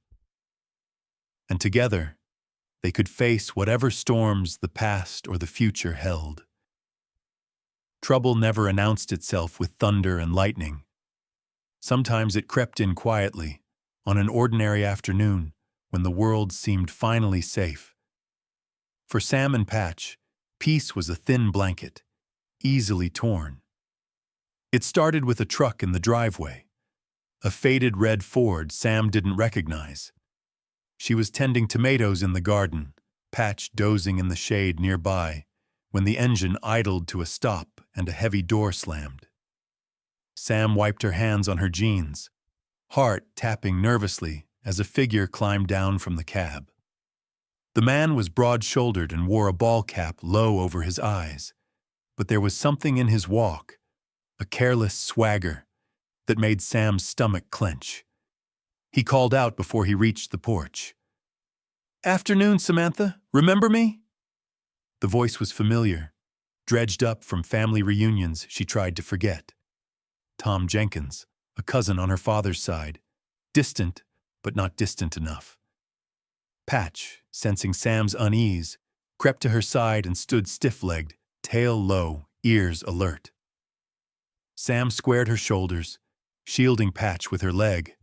And together, they could face whatever storms the past or the future held. Trouble never announced itself with thunder and lightning. Sometimes it crept in quietly, on an ordinary afternoon, when the world seemed finally safe. For Sam and Patch, peace was a thin blanket, easily torn. It started with a truck in the driveway, a faded red Ford Sam didn't recognize. She was tending tomatoes in the garden, Patch dozing in the shade nearby, when the engine idled to a stop and a heavy door slammed. Sam wiped her hands on her jeans, heart tapping nervously as a figure climbed down from the cab. The man was broad-shouldered and wore a ball cap low over his eyes, but there was something in his walk, a careless swagger, that made Sam's stomach clench. He called out before he reached the porch. "Afternoon, Samantha. Remember me?" The voice was familiar, dredged up from family reunions she tried to forget. Tom Jenkins, a cousin on her father's side, distant, but not distant enough. Patch, sensing Sam's unease, crept to her side and stood stiff-legged, tail low, ears alert. Sam squared her shoulders, shielding Patch with her leg.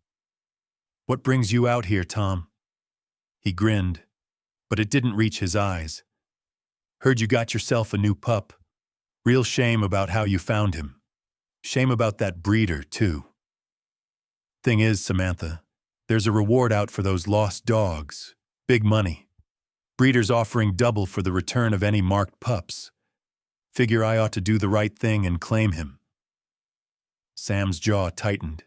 "What brings you out here, Tom?" He grinned, but it didn't reach his eyes. "Heard you got yourself a new pup. Real shame about how you found him. Shame about that breeder, too. Thing is, Samantha, there's a reward out for those lost dogs. Big money. Breeder's offering double for the return of any marked pups. Figure I ought to do the right thing and claim him." Sam's jaw tightened.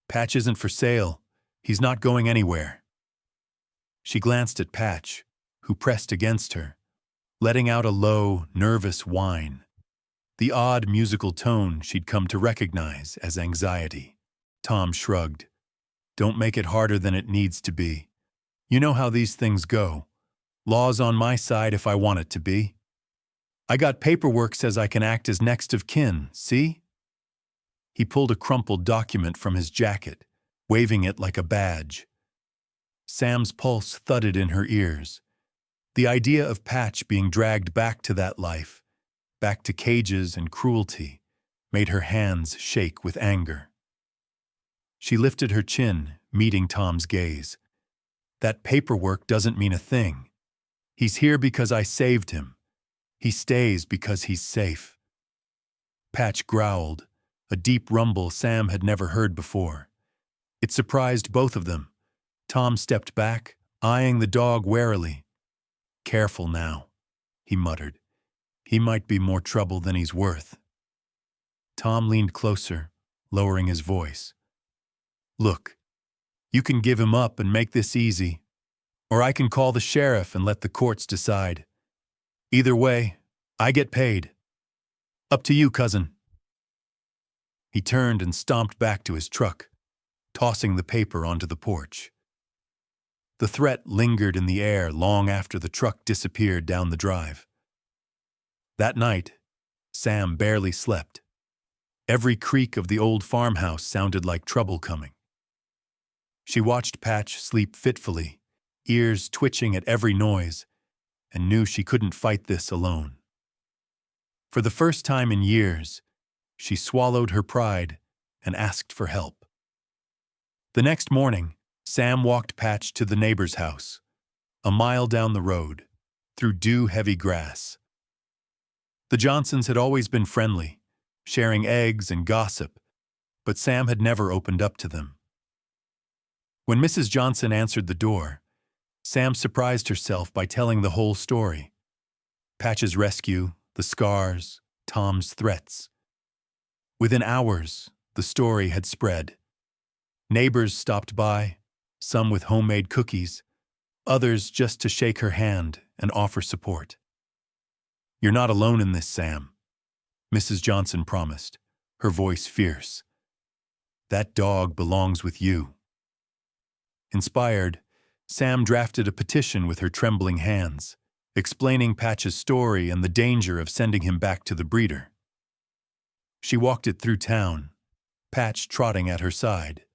"Patch isn't for sale. He's not going anywhere." She glanced at Patch, who pressed against her, letting out a low, nervous whine, the odd musical tone she'd come to recognize as anxiety. Tom shrugged. "Don't make it harder than it needs to be. You know how these things go. Law's on my side if I want it to be. I got paperwork says I can act as next of kin, see?" He pulled a crumpled document from his jacket, waving it like a badge. Sam's pulse thudded in her ears. The idea of Patch being dragged back to that life, back to cages and cruelty, made her hands shake with anger. She lifted her chin, meeting Tom's gaze. "That paperwork doesn't mean a thing. He's here because I saved him. He stays because he's safe." Patch growled, a deep rumble Sam had never heard before. It surprised both of them. Tom stepped back, eyeing the dog warily. "Careful now," he muttered. "He might be more trouble than he's worth." Tom leaned closer, lowering his voice. "Look, you can give him up and make this easy, or I can call the sheriff and let the courts decide. Either way, I get paid. Up to you, cousin." He turned and stomped back to his truck, tossing the paper onto the porch. The threat lingered in the air long after the truck disappeared down the drive. That night, Sam barely slept. Every creak of the old farmhouse sounded like trouble coming. She watched Patch sleep fitfully, ears twitching at every noise, and knew she couldn't fight this alone. For the first time in years, she swallowed her pride and asked for help. The next morning, Sam walked Patch to the neighbor's house, a mile down the road, through dew-heavy grass. The Johnsons had always been friendly, sharing eggs and gossip, but Sam had never opened up to them. When Mrs. Johnson answered the door, Sam surprised herself by telling the whole story. Patch's rescue, the scars, Tom's threats. Within hours, the story had spread. Neighbors stopped by, some with homemade cookies, others just to shake her hand and offer support. "You're not alone in this, Sam," Mrs. Johnson promised, her voice fierce. "That dog belongs with you." Inspired, Sam drafted a petition with her trembling hands, explaining Patch's story and the danger of sending him back to the breeder. She walked it through town, Patch trotting at her side.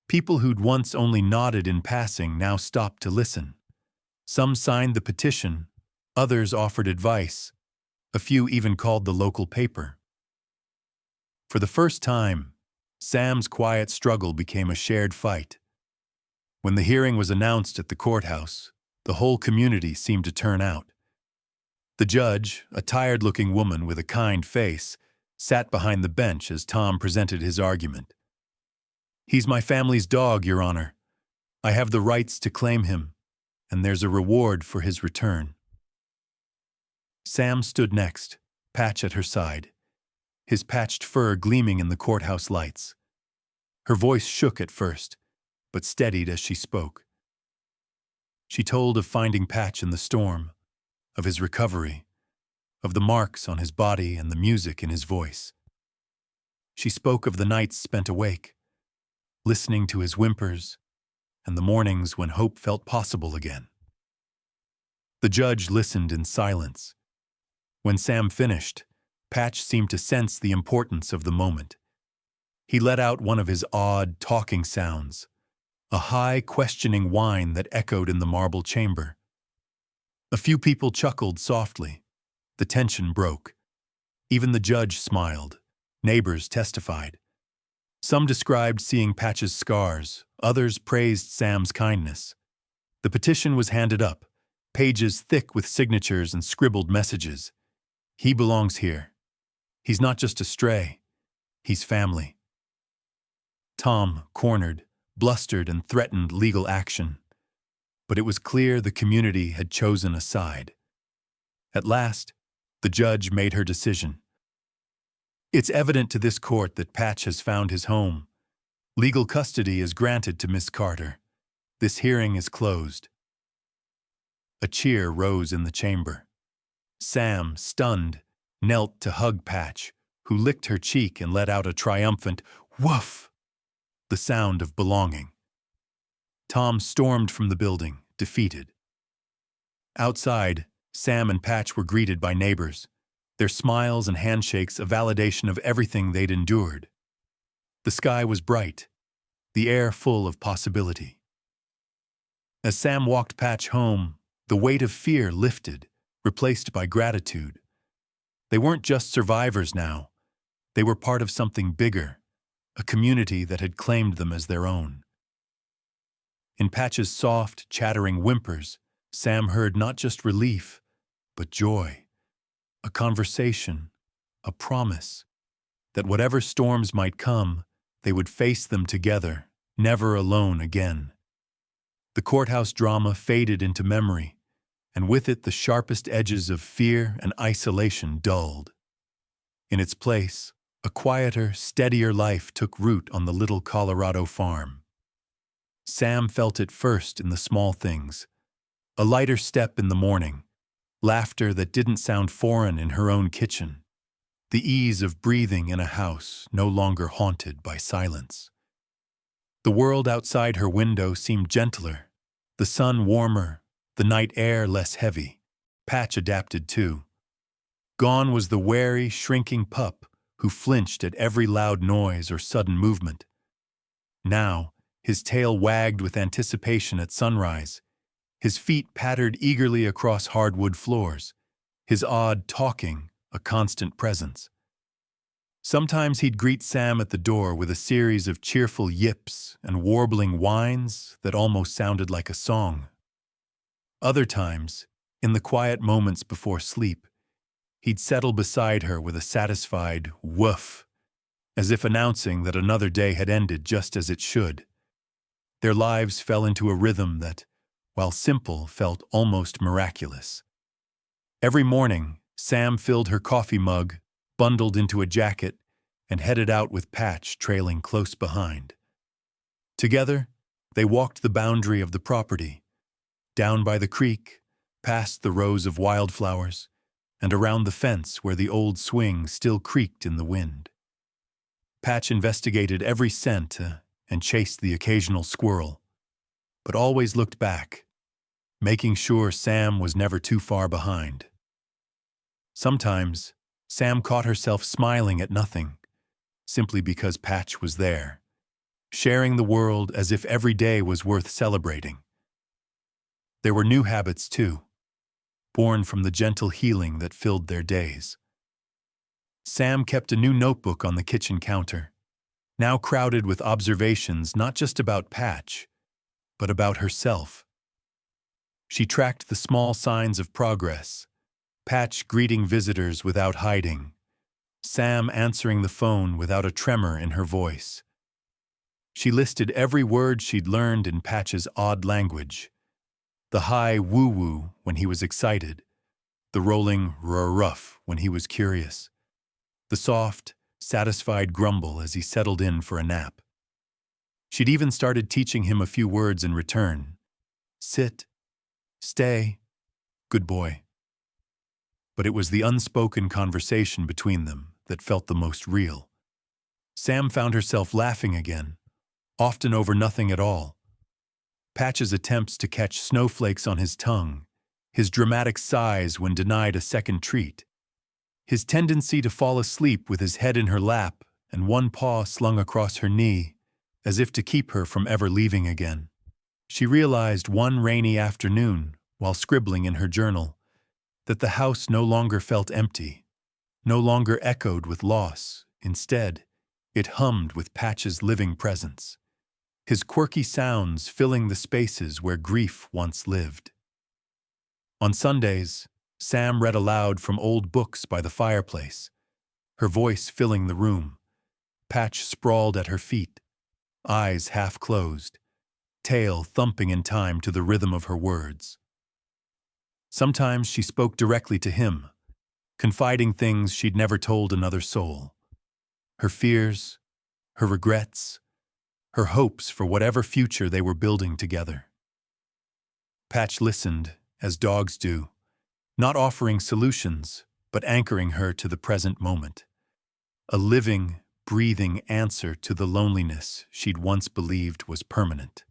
People who'd once only nodded in passing now stopped to listen. Some signed the petition, others offered advice, a few even called the local paper. For the first time, Sam's quiet struggle became a shared fight. When the hearing was announced at the courthouse, the whole community seemed to turn out. The judge, a tired-looking woman with a kind face, sat behind the bench as Tom presented his argument. "He's my family's dog, Your Honor. I have the rights to claim him, and there's a reward for his return." Sam stood next, Patch at her side, his patched fur gleaming in the courthouse lights. Her voice shook at first, but steadied as she spoke. She told of finding Patch in the storm, of his recovery, of the marks on his body and the music in his voice. She spoke of the nights spent awake, listening to his whimpers, and the mornings when hope felt possible again. The judge listened in silence. When Sam finished, Patch seemed to sense the importance of the moment. He let out one of his odd, talking sounds, a high, questioning whine that echoed in the marble chamber. A few people chuckled softly. The tension broke. Even the judge smiled. Neighbors testified. Some described seeing Patch's scars, others praised Sam's kindness. The petition was handed up, pages thick with signatures and scribbled messages. "He belongs here. He's not just a stray. He's family." Tom, cornered, blustered and threatened legal action. But it was clear the community had chosen a side. At last, the judge made her decision. "It's evident to this court that Patch has found his home. Legal custody is granted to Miss Carter. This hearing is closed." A cheer rose in the chamber. Sam, stunned, knelt to hug Patch, who licked her cheek and let out a triumphant woof, the sound of belonging. Tom stormed from the building, defeated. Outside, Sam and Patch were greeted by neighbors, their smiles and handshakes a validation of everything they'd endured. The sky was bright, the air full of possibility. As Sam walked Patch home, the weight of fear lifted, replaced by gratitude. They weren't just survivors now. They were part of something bigger, a community that had claimed them as their own. In Patch's soft, chattering whimpers, Sam heard not just relief, but joy, a conversation, a promise, that whatever storms might come, they would face them together, never alone again. The courthouse drama faded into memory, and with it the sharpest edges of fear and isolation dulled. In its place, a quieter, steadier life took root on the little Colorado farm. Sam felt it first in the small things, a lighter step in the morning, laughter that didn't sound foreign in her own kitchen, the ease of breathing in a house no longer haunted by silence. The world outside her window seemed gentler, the sun warmer, the night air less heavy. Patch adapted too. Gone was the wary, shrinking pup who flinched at every loud noise or sudden movement. Now, His tail wagged with anticipation at sunrise. His feet pattered eagerly across hardwood floors. His odd talking a constant presence. Sometimes he'd greet Sam at the door with a series of cheerful yips and warbling whines that almost sounded like a song. Other times, in the quiet moments before sleep, he'd settle beside her with a satisfied woof, as if announcing that another day had ended just as it should. Their lives fell into a rhythm that, while simple, felt almost miraculous. Every morning, Sam filled her coffee mug, bundled into a jacket, and headed out with Patch trailing close behind. Together, they walked the boundary of the property, down by the creek, past the rows of wildflowers, and around the fence where the old swing still creaked in the wind. Patch investigated every scent and chased the occasional squirrel, but always looked back, making sure Sam was never too far behind. Sometimes, Sam caught herself smiling at nothing, simply because Patch was there, sharing the world as if every day was worth celebrating. There were new habits, too, born from the gentle healing that filled their days. Sam kept a new notebook on the kitchen counter, now crowded with observations not just about Patch, but about herself. She tracked the small signs of progress, Patch greeting visitors without hiding, Sam answering the phone without a tremor in her voice. She listed every word she'd learned in Patch's odd language, the high woo-woo when he was excited, the rolling ruff when he was curious, the soft, satisfied grumble as he settled in for a nap. She'd even started teaching him a few words in return. Sit, stay, good boy. But it was the unspoken conversation between them that felt the most real. Sam found herself laughing again, often over nothing at all. Patch's attempts to catch snowflakes on his tongue, his dramatic sighs when denied a second treat, his tendency to fall asleep with his head in her lap and one paw slung across her knee, as if to keep her from ever leaving again. She realized one rainy afternoon, while scribbling in her journal, that the house no longer felt empty, no longer echoed with loss. Instead, it hummed with Patch's living presence, his quirky sounds filling the spaces where grief once lived. On Sundays, Sam read aloud from old books by the fireplace, her voice filling the room. Patch sprawled at her feet, eyes half closed, tail thumping in time to the rhythm of her words. Sometimes she spoke directly to him, confiding things she'd never told another soul. Her fears, her regrets, her hopes for whatever future they were building together. Patch listened, as dogs do, not offering solutions, but anchoring her to the present moment. A living, breathing answer to the loneliness she'd once believed was permanent.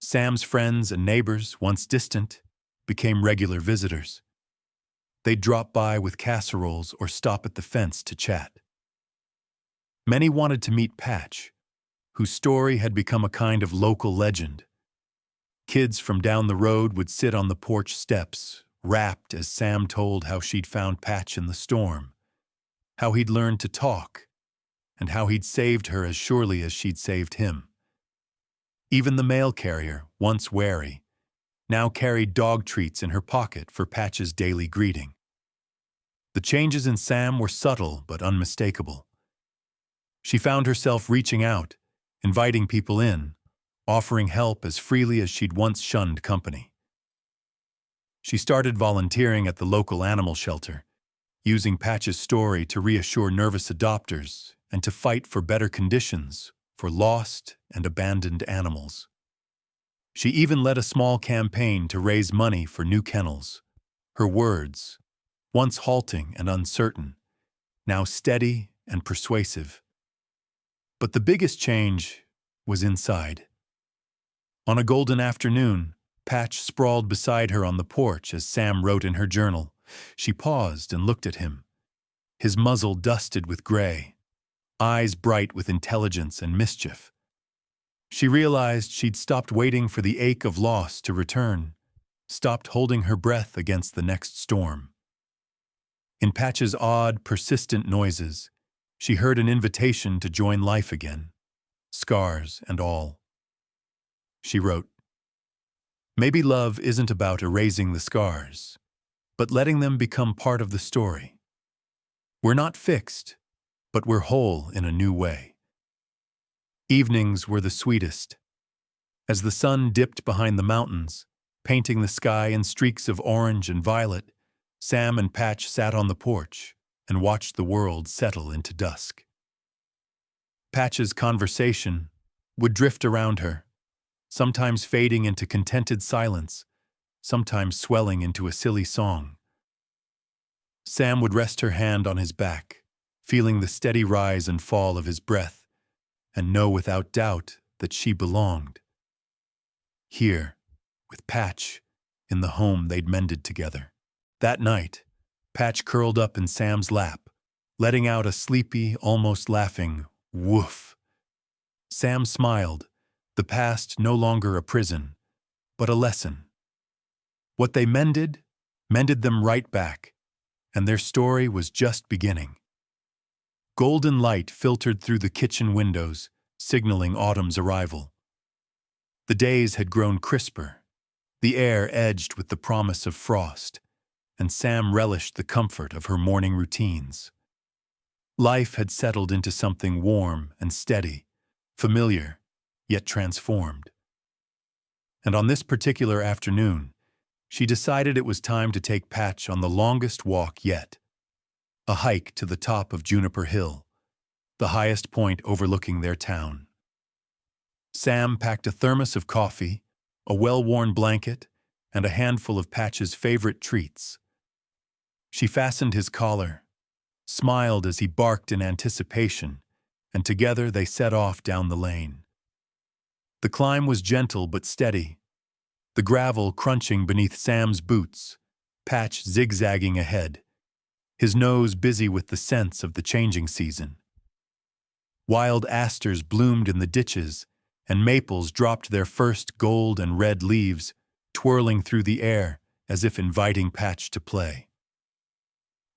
Sam's friends and neighbors, once distant, became regular visitors. They'd drop by with casseroles or stop at the fence to chat. Many wanted to meet Patch, whose story had become a kind of local legend. Kids from down the road would sit on the porch steps, rapt as Sam told how she'd found Patch in the storm, how he'd learned to talk, and how he'd saved her as surely as she'd saved him. Even the mail carrier, once wary, now carried dog treats in her pocket for Patch's daily greeting. The changes in Sam were subtle but unmistakable. She found herself reaching out, inviting people in, offering help as freely as she'd once shunned company. She started volunteering at the local animal shelter, using Patch's story to reassure nervous adopters and to fight for better conditions for lost and abandoned animals. She even led a small campaign to raise money for new kennels. Her words, once halting and uncertain, now steady and persuasive. But the biggest change was inside. On a golden afternoon, Patch sprawled beside her on the porch as Sam wrote in her journal. She paused and looked at him, his muzzle dusted with gray, eyes bright with intelligence and mischief. She realized she'd stopped waiting for the ache of loss to return, stopped holding her breath against the next storm. In Patch's odd, persistent noises, she heard an invitation to join life again, scars and all. She wrote, "Maybe love isn't about erasing the scars, but letting them become part of the story. We're not fixed, but we're whole in a new way." Evenings were the sweetest. As the sun dipped behind the mountains, painting the sky in streaks of orange and violet, Sam and Patch sat on the porch and watched the world settle into dusk. Patch's conversation would drift around her, sometimes fading into contented silence, sometimes swelling into a silly song. Sam would rest her hand on his back, feeling the steady rise and fall of his breath, and know without doubt that she belonged. Here, with Patch, in the home they'd mended together. That night, Patch curled up in Sam's lap, letting out a sleepy, almost laughing woof. Sam smiled, the past no longer a prison, but a lesson. What they mended them right back, and their story was just beginning. Golden light filtered through the kitchen windows, signaling autumn's arrival. The days had grown crisper, the air edged with the promise of frost, and Sam relished the comfort of her morning routines. Life had settled into something warm and steady, familiar, yet transformed. And on this particular afternoon, she decided it was time to take Patch on the longest walk yet. A hike to the top of Juniper Hill, the highest point overlooking their town. Sam packed a thermos of coffee, a well-worn blanket, and a handful of Patch's favorite treats. She fastened his collar, smiled as he barked in anticipation, and together they set off down the lane. The climb was gentle but steady, the gravel crunching beneath Sam's boots, Patch zigzagging ahead, his nose busy with the scents of the changing season. Wild asters bloomed in the ditches, and maples dropped their first gold and red leaves, twirling through the air as if inviting Patch to play.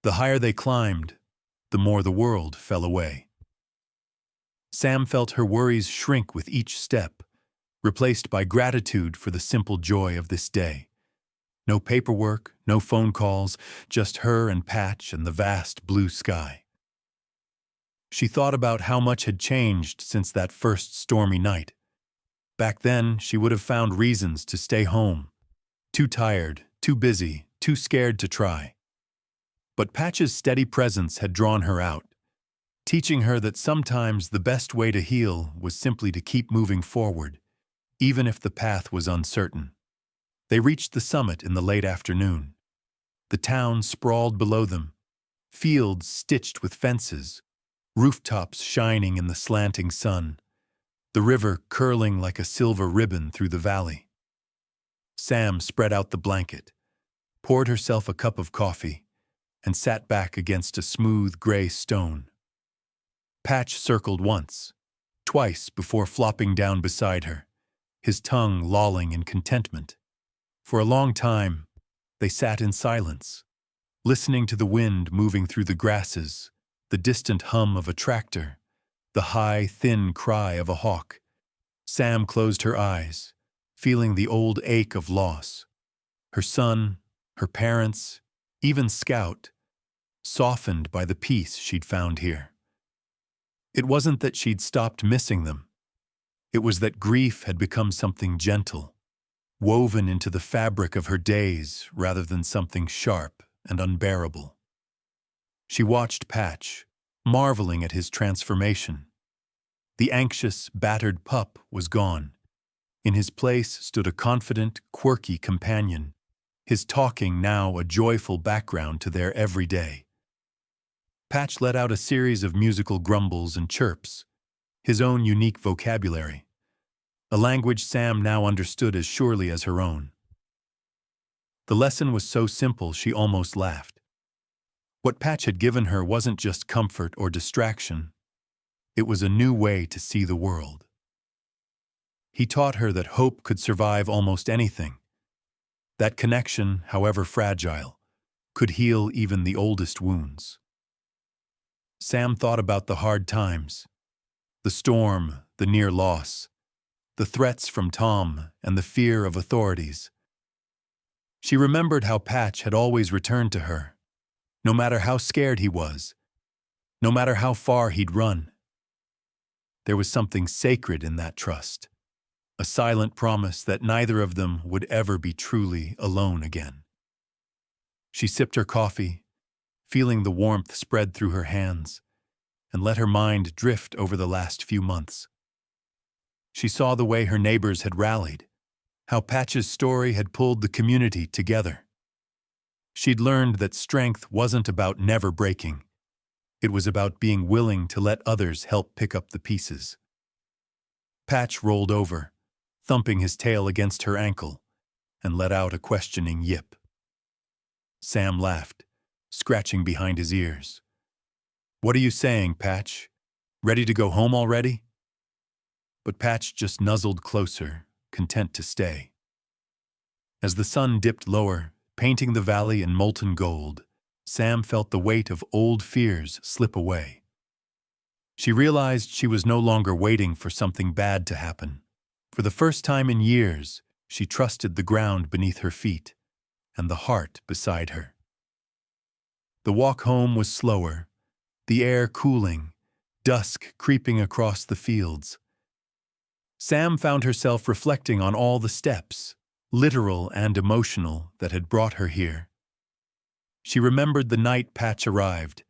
The higher they climbed, the more the world fell away. Sam felt her worries shrink with each step, replaced by gratitude for the simple joy of this day. No paperwork, no phone calls, just her and Patch and the vast blue sky. She thought about how much had changed since that first stormy night. Back then, she would have found reasons to stay home. Too tired, too busy, too scared to try. But Patch's steady presence had drawn her out, teaching her that sometimes the best way to heal was simply to keep moving forward, even if the path was uncertain. They reached the summit in the late afternoon. The town sprawled below them, fields stitched with fences, rooftops shining in the slanting sun, the river curling like a silver ribbon through the valley. Sam spread out the blanket, poured herself a cup of coffee, and sat back against a smooth gray stone. Patch circled once, twice before flopping down beside her, his tongue lolling in contentment. For a long time, they sat in silence, listening to the wind moving through the grasses, the distant hum of a tractor, the high, thin cry of a hawk. Sam closed her eyes, feeling the old ache of loss. Her son, her parents, even Scout, softened by the peace she'd found here. It wasn't that she'd stopped missing them. It was that grief had become something gentle, woven into the fabric of her days rather than something sharp and unbearable. She watched Patch, marveling at his transformation. The anxious, battered pup was gone. In his place stood a confident, quirky companion, his talking now a joyful background to their everyday. Patch let out a series of musical grumbles and chirps, his own unique vocabulary, a language Sam now understood as surely as her own. The lesson was so simple she almost laughed. What Patch had given her wasn't just comfort or distraction. It was a new way to see the world. He taught her that hope could survive almost anything. That connection, however fragile, could heal even the oldest wounds. Sam thought about the hard times, the storm, the near loss, the threats from Tom, and the fear of authorities. She remembered how Patch had always returned to her, no matter how scared he was, no matter how far he'd run. There was something sacred in that trust, a silent promise that neither of them would ever be truly alone again. She sipped her coffee, feeling the warmth spread through her hands, and let her mind drift over the last few months. She saw the way her neighbors had rallied, how Patch's story had pulled the community together. She'd learned that strength wasn't about never breaking. It was about being willing to let others help pick up the pieces. Patch rolled over, thumping his tail against her ankle, and let out a questioning yip. Sam laughed, scratching behind his ears. "What are you saying, Patch? Ready to go home already?" But Patch just nuzzled closer, content to stay. As the sun dipped lower, painting the valley in molten gold, Sam felt the weight of old fears slip away. She realized she was no longer waiting for something bad to happen. For the first time in years, she trusted the ground beneath her feet and the heart beside her. The walk home was slower, the air cooling, dusk creeping across the fields. Sam found herself reflecting on all the steps, literal and emotional, that had brought her here. She remembered the night Patch arrived,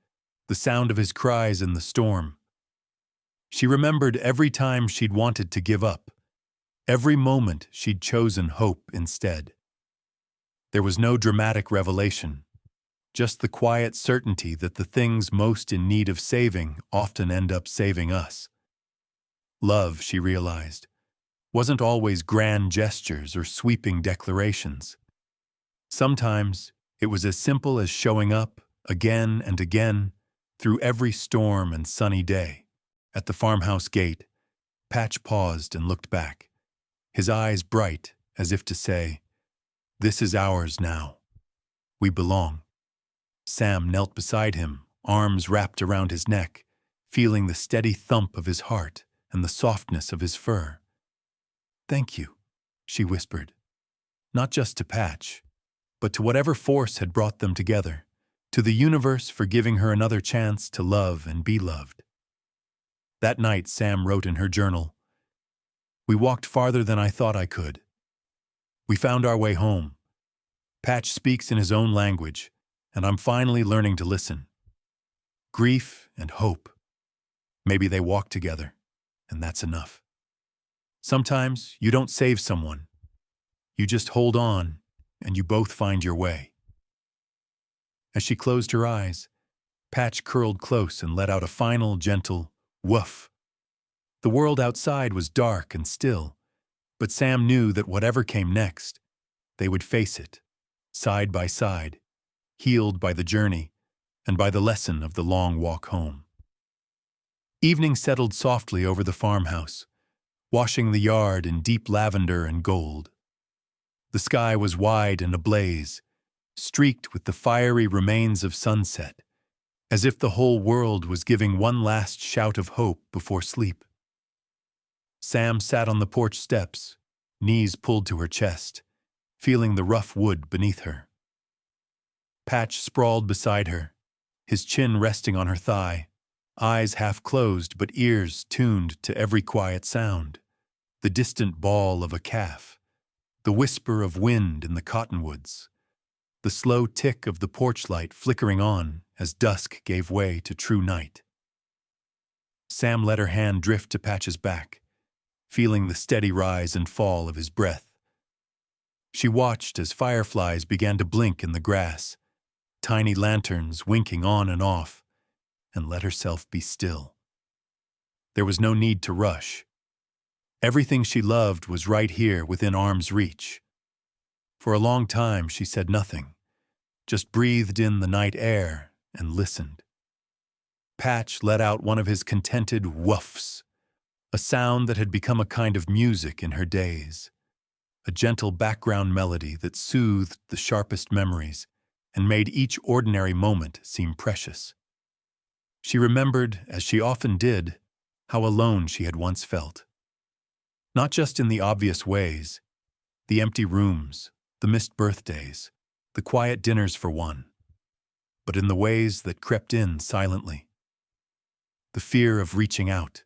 the sound of his cries in the storm. She remembered every time she'd wanted to give up, every moment she'd chosen hope instead. There was no dramatic revelation, just the quiet certainty that the things most in need of saving often end up saving us. Love, she realized, wasn't always grand gestures or sweeping declarations. Sometimes it was as simple as showing up again and again through every storm and sunny day. At the farmhouse gate, Patch paused and looked back, his eyes bright as if to say, "This is ours now. We belong." Sam knelt beside him, arms wrapped around his neck, feeling the steady thump of his heart and the softness of his fur. "Thank you," she whispered, not just to Patch, but to whatever force had brought them together, to the universe for giving her another chance to love and be loved. That night, Sam wrote in her journal, "We walked farther than I thought I could. We found our way home. Patch speaks in his own language, and I'm finally learning to listen. Grief and hope. Maybe they walk together, and that's enough. Sometimes you don't save someone. You just hold on, and you both find your way." As she closed her eyes, Patch curled close and let out a final, gentle woof. The world outside was dark and still, but Sam knew that whatever came next, they would face it, side by side, healed by the journey and by the lesson of the long walk home. Evening settled softly over the farmhouse, washing the yard in deep lavender and gold. The sky was wide and ablaze, streaked with the fiery remains of sunset, as if the whole world was giving one last shout of hope before sleep. Sam sat on the porch steps, knees pulled to her chest, feeling the rough wood beneath her. Patch sprawled beside her, his chin resting on her thigh, eyes half closed but ears tuned to every quiet sound, the distant bawl of a calf, the whisper of wind in the cottonwoods, the slow tick of the porch light flickering on as dusk gave way to true night. Sam let her hand drift to Patch's back, feeling the steady rise and fall of his breath. She watched as fireflies began to blink in the grass, tiny lanterns winking on and off, and let herself be still. There was no need to rush. Everything she loved was right here within arm's reach. For a long time she said nothing, just breathed in the night air and listened. Patch let out one of his contented woofs, a sound that had become a kind of music in her days, a gentle background melody that soothed the sharpest memories and made each ordinary moment seem precious. She remembered, as she often did, how alone she had once felt. Not just in the obvious ways, the empty rooms, the missed birthdays, the quiet dinners for one, but in the ways that crept in silently. The fear of reaching out,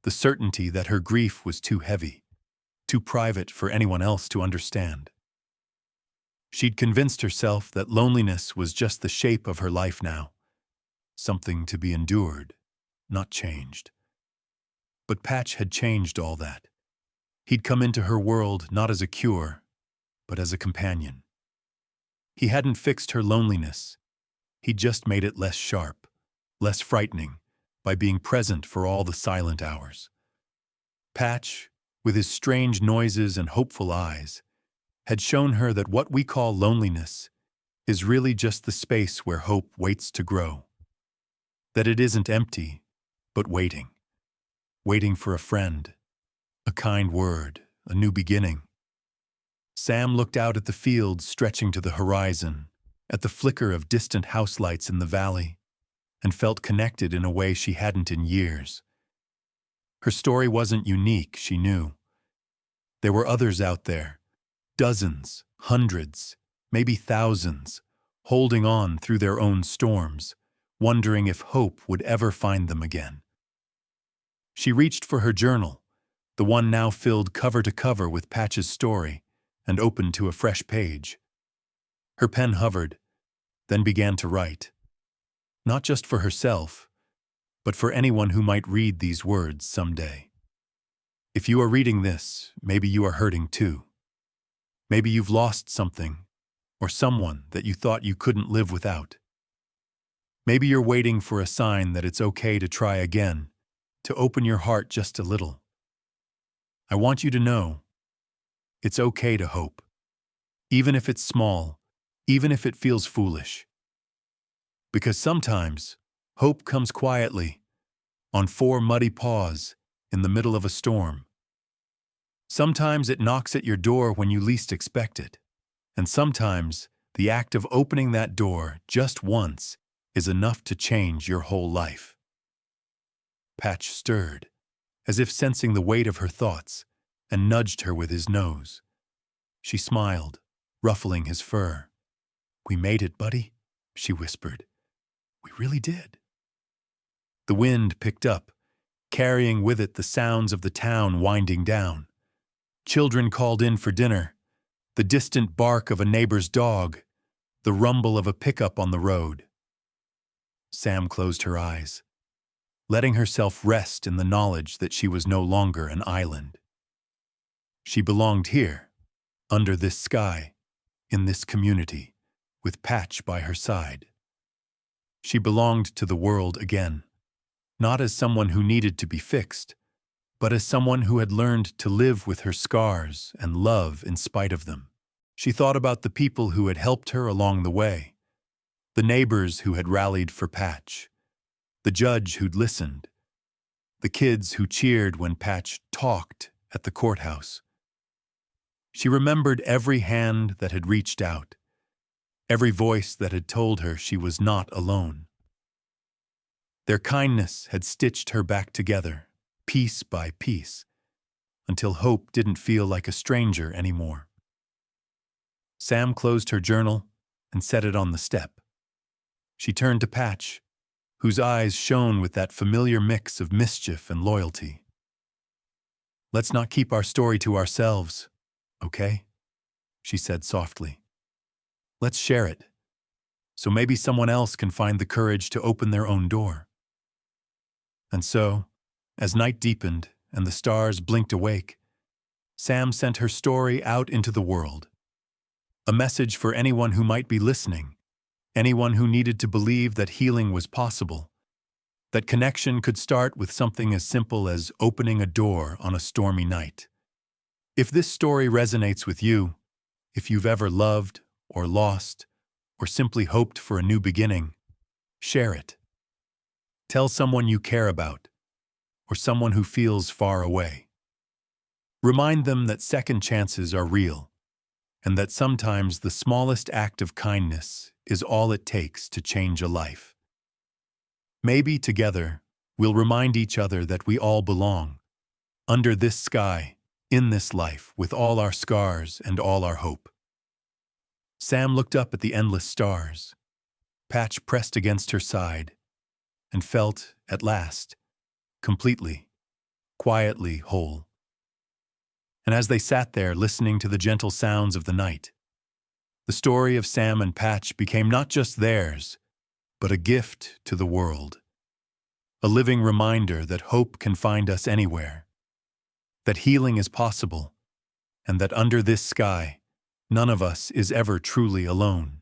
the certainty that her grief was too heavy, too private for anyone else to understand. She'd convinced herself that loneliness was just the shape of her life now, something to be endured, not changed. But Patch had changed all that. He'd come into her world not as a cure, but as a companion. He hadn't fixed her loneliness. He'd just made it less sharp, less frightening, by being present for all the silent hours. Patch, with his strange noises and hopeful eyes, had shown her that what we call loneliness is really just the space where hope waits to grow. That it isn't empty, but waiting. Waiting for a friend, a kind word, a new beginning. Sam looked out at the fields stretching to the horizon, at the flicker of distant house lights in the valley, and felt connected in a way she hadn't in years. Her story wasn't unique, she knew. There were others out there, dozens, hundreds, maybe thousands, holding on through their own storms, wondering if hope would ever find them again. She reached for her journal, the one now filled cover to cover with Patch's story, and opened to a fresh page. Her pen hovered, then began to write. Not just for herself, but for anyone who might read these words someday. If you are reading this, maybe you are hurting too. Maybe you've lost something, or someone that you thought you couldn't live without. Maybe you're waiting for a sign that it's okay to try again, to open your heart just a little. I want you to know, it's okay to hope. Even if it's small, even if it feels foolish. Because sometimes, hope comes quietly, on 4 muddy paws, in the middle of a storm. Sometimes it knocks at your door when you least expect it, and sometimes the act of opening that door just once is enough to change your whole life. Patch stirred, as if sensing the weight of her thoughts, and nudged her with his nose. She smiled, ruffling his fur. "We made it, buddy," she whispered. "We really did." The wind picked up, carrying with it the sounds of the town winding down. Children called in for dinner, the distant bark of a neighbor's dog, the rumble of a pickup on the road. Sam closed her eyes, letting herself rest in the knowledge that she was no longer an island. She belonged here, under this sky, in this community, with Patch by her side. She belonged to the world again, not as someone who needed to be fixed, but as someone who had learned to live with her scars and love in spite of them. She thought about the people who had helped her along the way, the neighbors who had rallied for Patch, the judge who'd listened, the kids who cheered when Patch talked at the courthouse. She remembered every hand that had reached out, every voice that had told her she was not alone. Their kindness had stitched her back together, piece by piece, until hope didn't feel like a stranger anymore. Sam closed her journal and set it on the step. She turned to Patch, whose eyes shone with that familiar mix of mischief and loyalty. "Let's not keep our story to ourselves, okay?" she said softly. "Let's share it, so maybe someone else can find the courage to open their own door." And so, as night deepened and the stars blinked awake, Sam sent her story out into the world. A message for anyone who might be listening, anyone who needed to believe that healing was possible, that connection could start with something as simple as opening a door on a stormy night. If this story resonates with you, if you've ever loved or lost or simply hoped for a new beginning, share it. Tell someone you care about, or someone who feels far away. Remind them that second chances are real, and that sometimes the smallest act of kindness is all it takes to change a life. Maybe together, we'll remind each other that we all belong, under this sky, in this life, with all our scars and all our hope. Sam looked up at the endless stars. Patch pressed against her side, and felt, at last, completely, quietly whole. And as they sat there listening to the gentle sounds of the night, the story of Sam and Patch became not just theirs, but a gift to the world. A living reminder that hope can find us anywhere, that healing is possible, and that under this sky, none of us is ever truly alone.